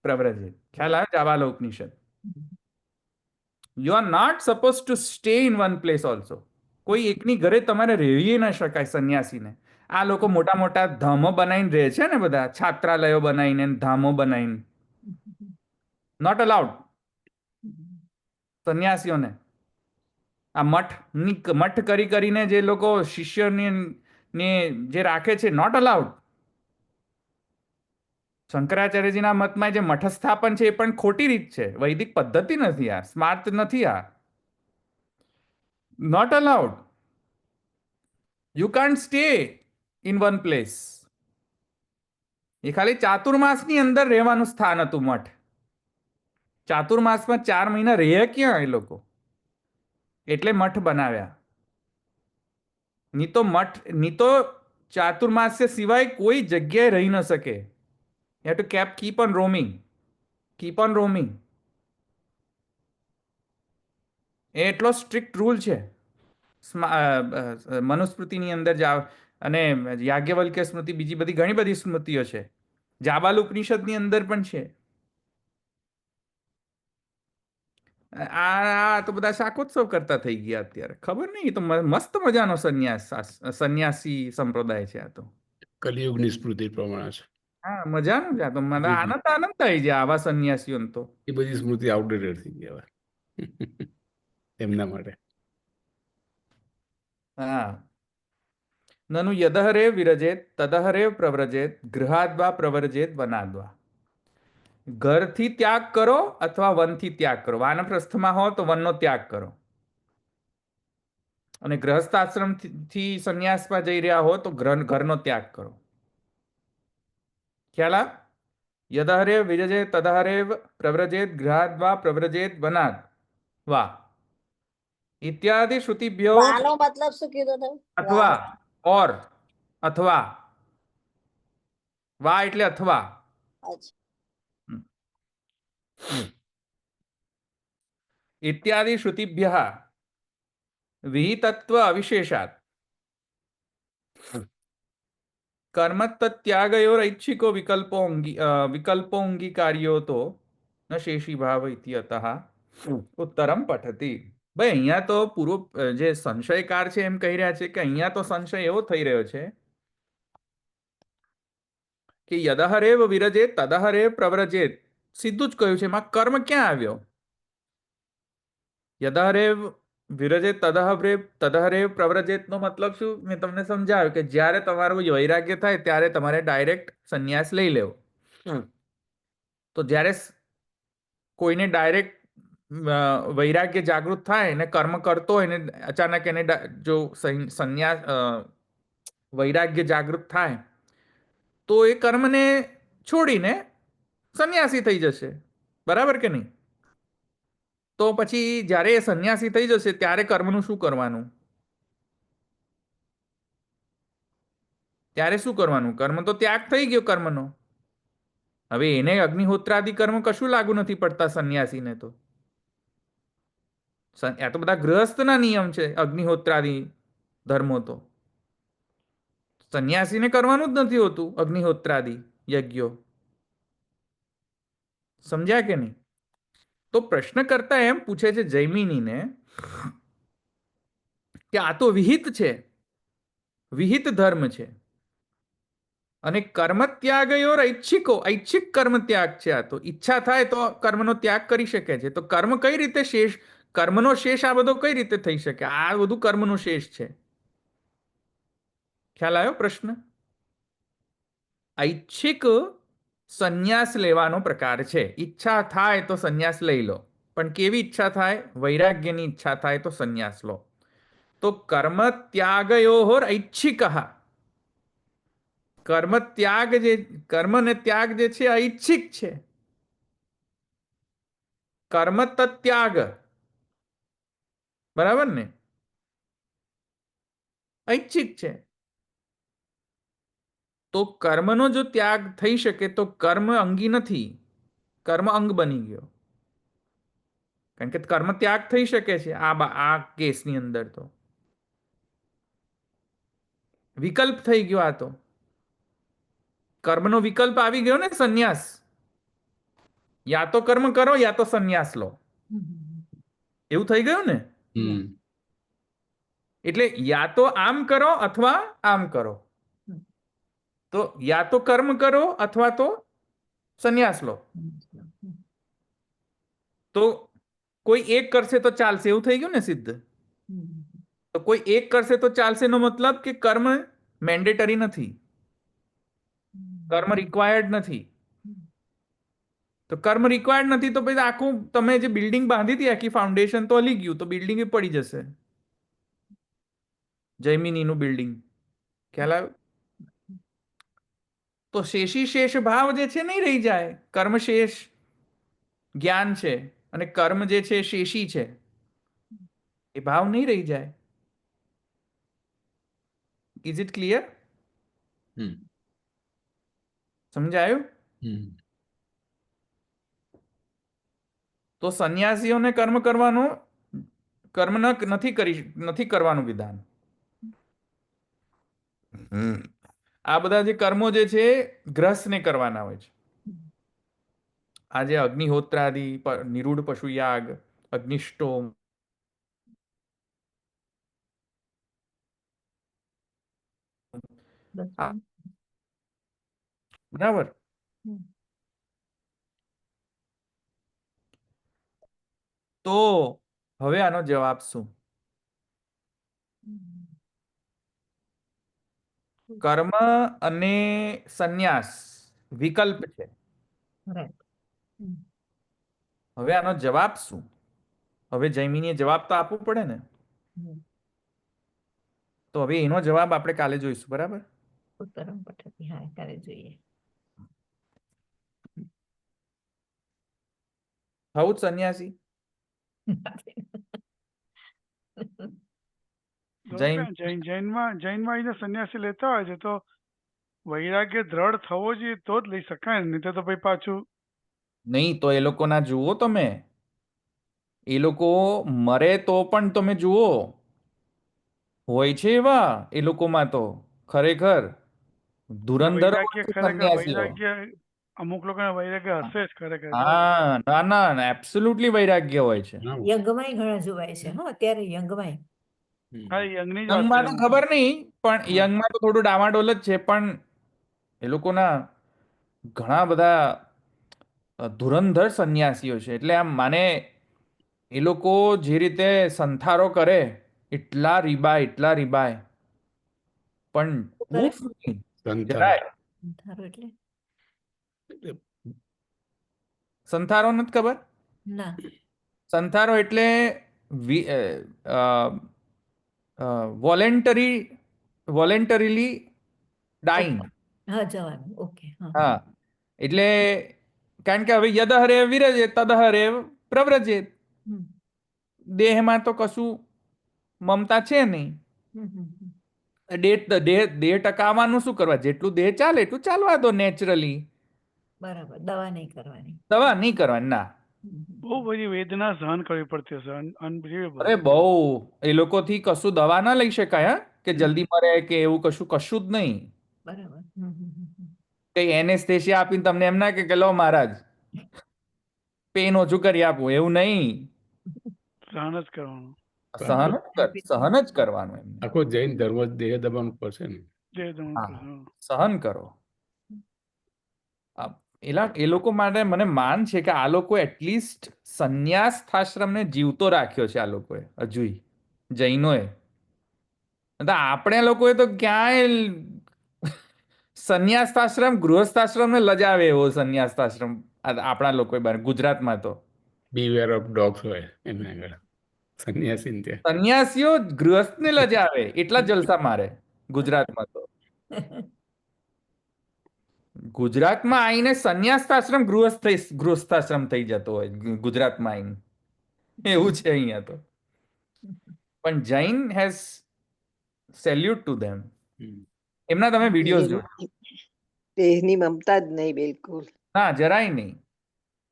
પ્રવ્રજે. ખ્યાલ આવે? Jabalo Upanishad. You are not suppose to stay in one place also. કોઈ એકની ઘરે તમારે રહેવી ના શકાય સંન્યાસીને. આ લોકો મોટા મોટા ધામો બનાવીને રહે છે ને, બધા છાત્રાલયો બનાવીને, ધામો બનાવીને. નોટ અલાઉડ સંન્યાસીઓને. આ મઠ કરીને જે લોકો શિષ્યને જે રાખે છે, નોટ અલાઉડ. શંકરાચાર્યજીના મતમાં જે મઠ સ્થાપન છે એ પણ ખોટી રીત છે, વૈદિક પદ્ધતિ નથી, આ સ્માર્ટ નથી. આ not allowed. You can't stay in one place. એ ખાલી ચાતુર્માસની અંદર રહેવાનું સ્થાન હતું મઠ. ચાતુર્માસમાં 4 મહિના રહે ક્યાં એ લોકો? એટલે મઠ બનાવ્યા. ની તો મઠ ની તો ચાતુર્માસ્ય સિવાય કોઈ જગ્યાએ રહી ન શકે. You have to keep on roaming, keep on roaming. એ એટલો સ્ટ્રિક્ટ રૂલ છે મનુસ્મૃતિની અંદર જ અને યાજ્ઞવલ્ક્ય સ્મૃતિ, બીજી બધી ઘણી બધી સ્મૃતિઓ છે. જાબાલ ઉપનિષદની અંદર પણ છે. આ તો બધા શાકોત્સવ કરતા થઈ ગયા અત્યારે. ખબર નહીં, તો મસ્ત મજાનો સંન્યાસી સંપ્રદાય છે આ તો. કલિયુગની સ્મૃતિ પ્રમાણે છે. હા, મજાનું છે આ તો. મને આનંદ આવી જાય આવા સંન્યાસીઓ તો. એ બધી સ્મૃતિ આઉટડેટેડ થઈ ગયા હવે એમના માટે. હા. નનુ યદહરે વિરજેત તદહરે પ્રવ્રજેત ગૃહાદ્વા પ્રવ્રજેત વનાદ્વા. ઘરથી ત્યાગ કરો અથવા વનથી ત્યાગ કરો. વાનપ્રસ્થમાં હો તો વનનો ત્યાગ કરો, અને ગ્રહસ્થાશ્રમથી સંન્યાસમાં જઈ રહ્યા હો તો ઘરનો ત્યાગ કરો. ખ્યાલ આ? યદહરે વિરજેત તદહરે પ્રવ્રજેત ગૃહાદ્વા પ્રવ્રજેત વનાદ વા ઇત્યાદિ શ્રુતિભ્યો. વાનો મતલબ શું કીધું તમે? અથવા, ઓર, અથવા. વા એટલે અથવા. ઇત્યાદિ શ્રુતિભ્યઃ વિહિતત્વ અવિશેષાત કર્મત્યાગયોરૈચ્છિકો વિકલ્પોંગીકાર્યો તો ન શેષી ભાવ ઇતિ અતઃ ઉત્તરમ પઠતી. ભાઈ, અહીંયા તો પૂરો જે સંશયકાર છે એમ કહી રહ્યા છે કે અહીંયા તો સંશય એવો થઈ રહ્યો છે કે યદહરેવ વિરજેત તદહરેવ પ્રવ્રજેત. સીધું જ કહ્યું છે, એમાં કર્મ ક્યાં આવ્યો? યદહરેવ વિરજેત તદહરેવ પ્રવ્રજેત નો મતલબ શું? મેં તમને સમજાવ્યું કે જ્યારે તમારું વૈરાગ્ય થાય ત્યારે તમારે ડાયરેક્ટ સંન્યાસ લઈ લેવો. તો જ્યારે કોઈને ડાયરેક્ટ વૈરાગ્ય જાગૃત થાય ને કર્મ કરતો હોય ને અચાનક એને જો સંન્યાસ વૈરાગ્ય જાગૃત થાય તો એ કર્મને છોડીને સંન્યાસી થઈ જશે. બરાબર કે નહીં? તો પછી જ્યારે એ સંન્યાસી થઈ જશે ત્યારે કર્મનું શું કરવાનું? ત્યારે શું કરવાનું? કર્મ તો ત્યાગ થઈ ગયો કર્મનો. હવે એને અગ્નિહોત્રાદિ કર્મ કશું લાગુ નથી પડતા સંન્યાસીને તો. આ તો બધા ગૃહસ્થના નિયમ છે. અગ્નિહોત્રાદિ ધર્મો તો સંન્યાસીને કરવાનું જ નથી હોતું. અગ્નિહોત્રાદિ યજ્ઞો સમજ્યા કે નહીં? તો પ્રશ્ન કરતા એમ પૂછે છે જૈમિનીને કે આ તો વિહિત છે, વિહિત ધર્મ છે, અને કર્મ ત્યાગયોર ઐચ્છિક કર્મ ત્યાગ છે. આ તો ઈચ્છા થાય તો કર્મનો ત્યાગ કરી શકે છે. તો કર્મ કઈ રીતે શેષ, કર્મનો શેષ આ બધો કઈ રીતે થઈ શકે? આ બધું કર્મનો શેષ છે. ખ્યાલ આવ્યો પ્રશ્ન? ઐચ્છિક સંન્યાસ લેવાનો પ્રકાર છે. ઈચ્છા થાય તો સંન્યાસ લઈ લો, પણ કેવી ઈચ્છા થાય? વૈરાગ્યની ઈચ્છા થાય તો સંન્યાસ લો. તો કર્મ ત્યાગયોર ઐચ્છિક, કર્મ ને ત્યાગ જે છે ઐચ્છિક છે. કર્મ ત્યાગ, બરાબર ને? ઐચ્છિક છે. તો કર્મનો જો ત્યાગ થઈ શકે તો કર્મ અંગી નથી, કર્મ અંગ બની ગયો. કારણ કે કર્મ ત્યાગ થઈ શકે છે આ કેસની અંદર. તો વિકલ્પ થઈ ગયો. આ તો કર્મનો વિકલ્પ આવી ગયો ને, સંન્યાસ. યા તો કર્મ કરો યા તો સંન્યાસ લો, એવું થઈ ગયું ને. એટલે યા તો આમ કરો અથવા આમ કરો. તો યા તો કર્મ કરો અથવા તો સંન્યાસ લો. તો કોઈ એક કરશે તો ચાલશે, એવું થઈ ગયું ને સિદ્ધ. તો કોઈ એક કરશે તો ચાલશે નો મતલબ કે કર્મ મેન્ડેટરી નથી, કર્મ રિક્વાયર્ડ નથી. તો કર્મ રિક્વાયર્ડ નથી તો પછી આખું તમે જે બિલ્ડિંગ બાંધી હતી આખી ફાઉન્ડેશન તો હલી ગયું, તો બિલ્ડિંગ પડી જશે. જૈમિનીનું બિલ્ડિંગ. ખ્યાલ આવ્યો? તો શેષી શેષ ભાવ જે છે નહીં રહી જાય. કર્મ શેષ જ્ઞાન છે અને કર્મ જે છે શેષી છે, એ ભાવ નહીં રહી જાય. Is it clear? હમ સમજાયું? હમ તો સંન્યાસીઓને કર્મ નથી કરવાનું વિધાન. આ બધા જે કર્મો જે છે ગ્રહસ્થને કરવાના હોય છે. આજે અગ્નિહોત્રાદિ નિરૂઢ પશુયાગ, અગ્નિષ્ટોમ, બસ. બરાબર. હમ. તો હવે આનો જવાબ શું? કર્મ અને સંન્યાસ વિકલ્પ છે. રાઈટ. હવે આનો જવાબ શું? હવે જૈમિનીએ જવાબ તો આપવું પડે ને. તો હવે એનો જવાબ આપણે કાલે જોઈશું. બરાબર. ઉત્તરમ પઠતી. હા, કાલે જોઈએ. થવું જ સંન્યાસી જૈન જૈનમાં આવીને સંન્યાસી લેતા હોય છે તો વૈરાગ્ય દ્રઢ થવો જોઈએ તો જ લઈ શકાય ને, નહીં તો ભાઈ પાછું નહીં તો એ લોકોના જુઓ તમે. એ લોકો મરે તો પણ તમે જુઓ હોય છે એવા એ લોકોમાં તો ખરેખર ધુરંધર હોય છે ખરેખર સંન્યાસીઓ. વૈરાગ્ય અમુક લોકોને વૈરાગ્ય હશે જ ખરેખર. હા, ના ના, એબ્સોલ્યુટલી વૈરાગ્ય હોય છે. હા યંગમાંય ઘણા જોવાય છે. હા, અત્યારે યંગમાંય. હા, હમ યંગની જ વાત યંગમાં તો કરી. ખબર નહીં, પણ હા. યંગમાં તો થોડું ડામાડોલ જ છે. પણ એ લોકોના ઘણા બધા ધુરંધર સંન્યાસીઓ છે. એટલે આમ માને એ લોકો જે રીતે સંથારો કરે એટલા રીબાય પણ કરે ઉફ નહીં, સંથારો જરાય. થારો એટલે સંથારો નથી ખબર? ના. સંથારો એટલે વોલેન્ટરીલી ડાઈંગ. હા, જવાનું. ઓકે. હા. હા, એટલે કારણ કે હવે યદહરે વિરજે તદહરે પ્રવ્રજેત. હમ. દેહમાં તો કશું મમતા છે નહીં. હમ, હમ, હમ. દેહ ટકાવવાનું શું કરવા? જેટલું દેહ ચાલે એટલું ચાલવા દો નેચરલી. બરાબર. દવા નહીં કરવાની. દવા નહીં કરવાની. ના. હમ, હમ, બહુ બધી વેદના સહન કરવી પડતી હશે. અનબિલીવેબલ. અરે બહુ એ લોકોથી કશું દવા ના લઈ શકાય. હા, કે જલ્દી મરે કે એવું કશું જ નહીં. બરાબર. હમ, હમ, હમ, હમ. કઈ એનેસ્થેસિયા આપીને તમને એમ ના કે લો મહારાજ પેન ઓછું કરી આપું, એવું નહીં. સહન જ કરવાનું. સહન જ કરવાનું એમને. આખો જૈન ધર્મ જ દેહ દબાણ ઉપર છે ને. જે તમે હા, કરશો. સહન કરો. એ લોકો માટે મને માન છે કે આ લોકો એટલીસ્ટ સંન્યાસાશ્રમને જીવતો રાખ્યો છે. આ લોકોએ હજુય જૈનોએ. આપણે લોકોએ તો ક્યાંય સંન્યાસાશ્રમ ગૃહસ્થાશ્રમને લજાવે એવો સંન્યાસાશ્રમ આપણા લોકોએ ગુજરાતમાં તો બીવેર ઓફ ડોગ્સ હોય એમને આગળ સંન્યાસી ત્યાં. સંન્યાસીઓ ગૃહસ્થને લજાવે એટલા જલસા મારે ગુજરાતમાં તો. ગુજરાતમાં આવીને સંન્યાસાશ્રમ ગૃહસ્થાશ્રમ થઈ જતો હોય ગુજરાતમાં આવીને એવું છે અહીંયા તો. પણ Jain has salute to them. Hmm. એમના તમે વિડીયોઝ જોજો. દેહની મમતા જ નહીં બિલકુલ. ના, જરાય નહીં.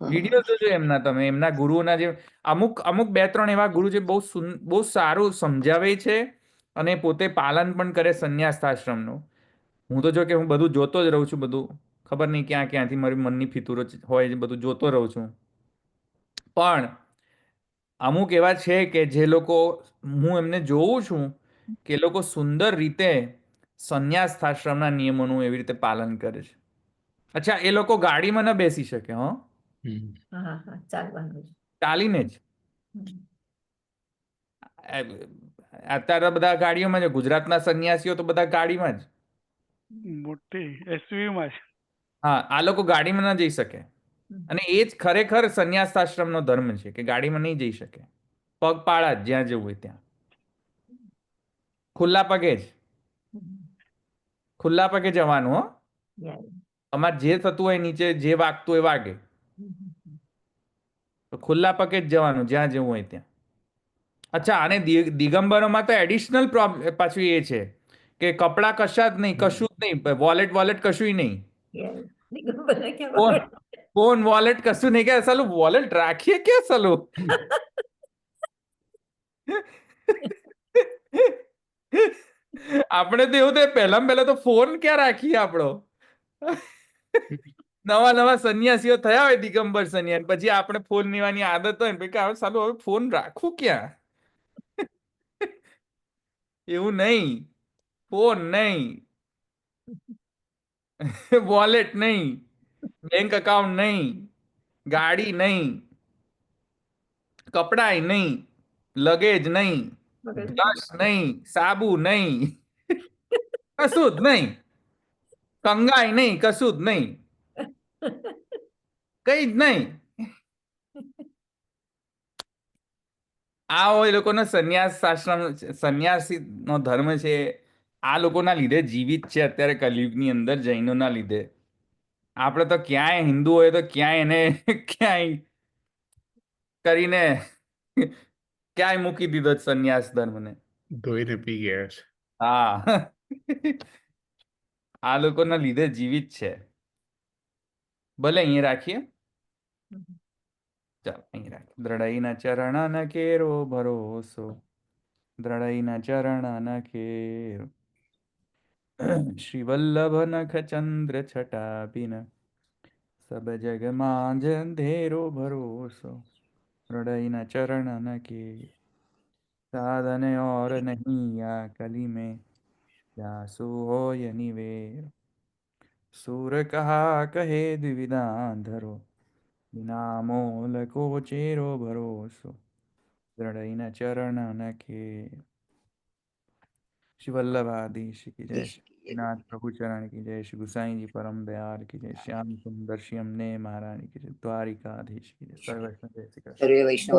વિડીયો જોજો એમના તમે. એમના ગુરુઓના જે અમુક 2-3 એવા ગુરુ જે બહુ સારું સમજાવે છે અને પોતે પાલન પણ કરે સંન્યાસાશ્રમનું. હું તો જો કે હું બધું જોતો જ રહું છું. બધું ખબર નહીં ક્યાંથી મારી મનની ફિતુરો હોય છે, બધું જોતો રહું છું. પણ અમુક એવા છે કે જે લોકો હું એમને જોઉં છું કે એ લોકો સુંદર રીતે સંન્યાસાશ્રમના નિયમોનું એવી રીતે પાલન કરે છે. અચ્છા, એ લોકો ગાડીમાં ન બેસી શકે. હમ. હા, હા, ચાલવાનું જ. ચાલીને જ. હમ. અત્યારે બધા ગાડીઓમાં છે. ગુજરાતના સંન્યાસીઓ તો બધા ગાડીમાં જ. મોટી એસયુવીમાં જ. હા, આ લોકો ગાડીમાં ન જઈ શકે. અને એ જ ખરેખર સંન્યાસાશ્રમનો ધર્મ છે કે ગાડીમાં નહીં જઈ શકે. પગપાળા જ જ્યાં જવું હોય ત્યાં. ખુલ્લા પગે જ. ખુલ્લા પગે જવાનું. હો, યા. અમારે જે થતું હોય નીચે જે વાગતું હોય વાગે. હમ, હમ, હમ. તો ખુલ્લા પગે જ જવાનું જ્યાં જવું હોય ત્યાં. અચ્છા, અને દિગંબરોમાં તો એડિશનલ પાછું એ છે કે કપડા કશા જ નહીં, કશું જ નહીં, વોલેટ કશું નહીં, Yes. દિગંબરને કેમ ફોન આવડે? ફોન વોલેટ કશું નહીં, કે સાલું વોલેટ રાખીએ કે સાલું આપણે તો એવું થાય પહેલા તો ફોન ક્યાં રાખીએ આપણો નવા સંન્યાસીઓ થયા હોય દિગંબર સંન્યાસ, પછી આપણે ફોન લેવાની આદત હોય ને પછી કે સાલું હવે ફોન રાખવું ક્યાં એવું નહીં, ફોન નહીં, વોલેટ નહીં, બેંક અકાઉન્ટ નહીં, ગાડી નહીં, કપડાય નહીં, લગેજ નહીં, બ્રશ નહીં, સાબુ નહીં, કશું જ નહીં, કંગાઈ નહીં, કશું જ નહીં, કઈ જ નહીં. આ એ લોકોનો સંન્યાસી નો ધર્મ છે. આ લોકોના લીધે જીવિત છે અત્યારે કલયુગની અંદર, જૈનોના લીધે. આપણે તો ક્યાંય હિન્દુ હોય તો ક્યાંય એને ક્યાંય કરીને ક્યાંય મૂકી દીધો સંન્યાસ ધર્મને. ધોઈને પી ગયા છે. હા આ લોકોના લીધે જીવિત છે. ભલે અહીંયા રાખીએ, ચાલો અહીં રાખીએ. દ્રઢઈના ચરણ કેરો ભરોસો, દ્રઢઈના ચરણ કેરો, શ્રી વલ્લભ નખ ચંદ્ર છટા બિન, સબ જગ માંજ અંધેરો ભરોસો, દ્રઢઈના ચરણ કે साधन और नहीं या कली में, जासु होय निवेर, सूर कहा कहे द्विविधान धरो, बिना मोल को चेरो भरोસો, દ્રઢઈના ચરણ કે. श्री वल्लभाधीश की जय, श्री नाथ प्रभु चरण की जय, श्री गुसाई जी परम दयाल की जय, श्याम सुंदर श्री अम्ने महारानी की जय, द्वारिकाधीश की जय, सर्व वैष्णव जय श्री कृष्ण. સર્વે વૈષ્ણવ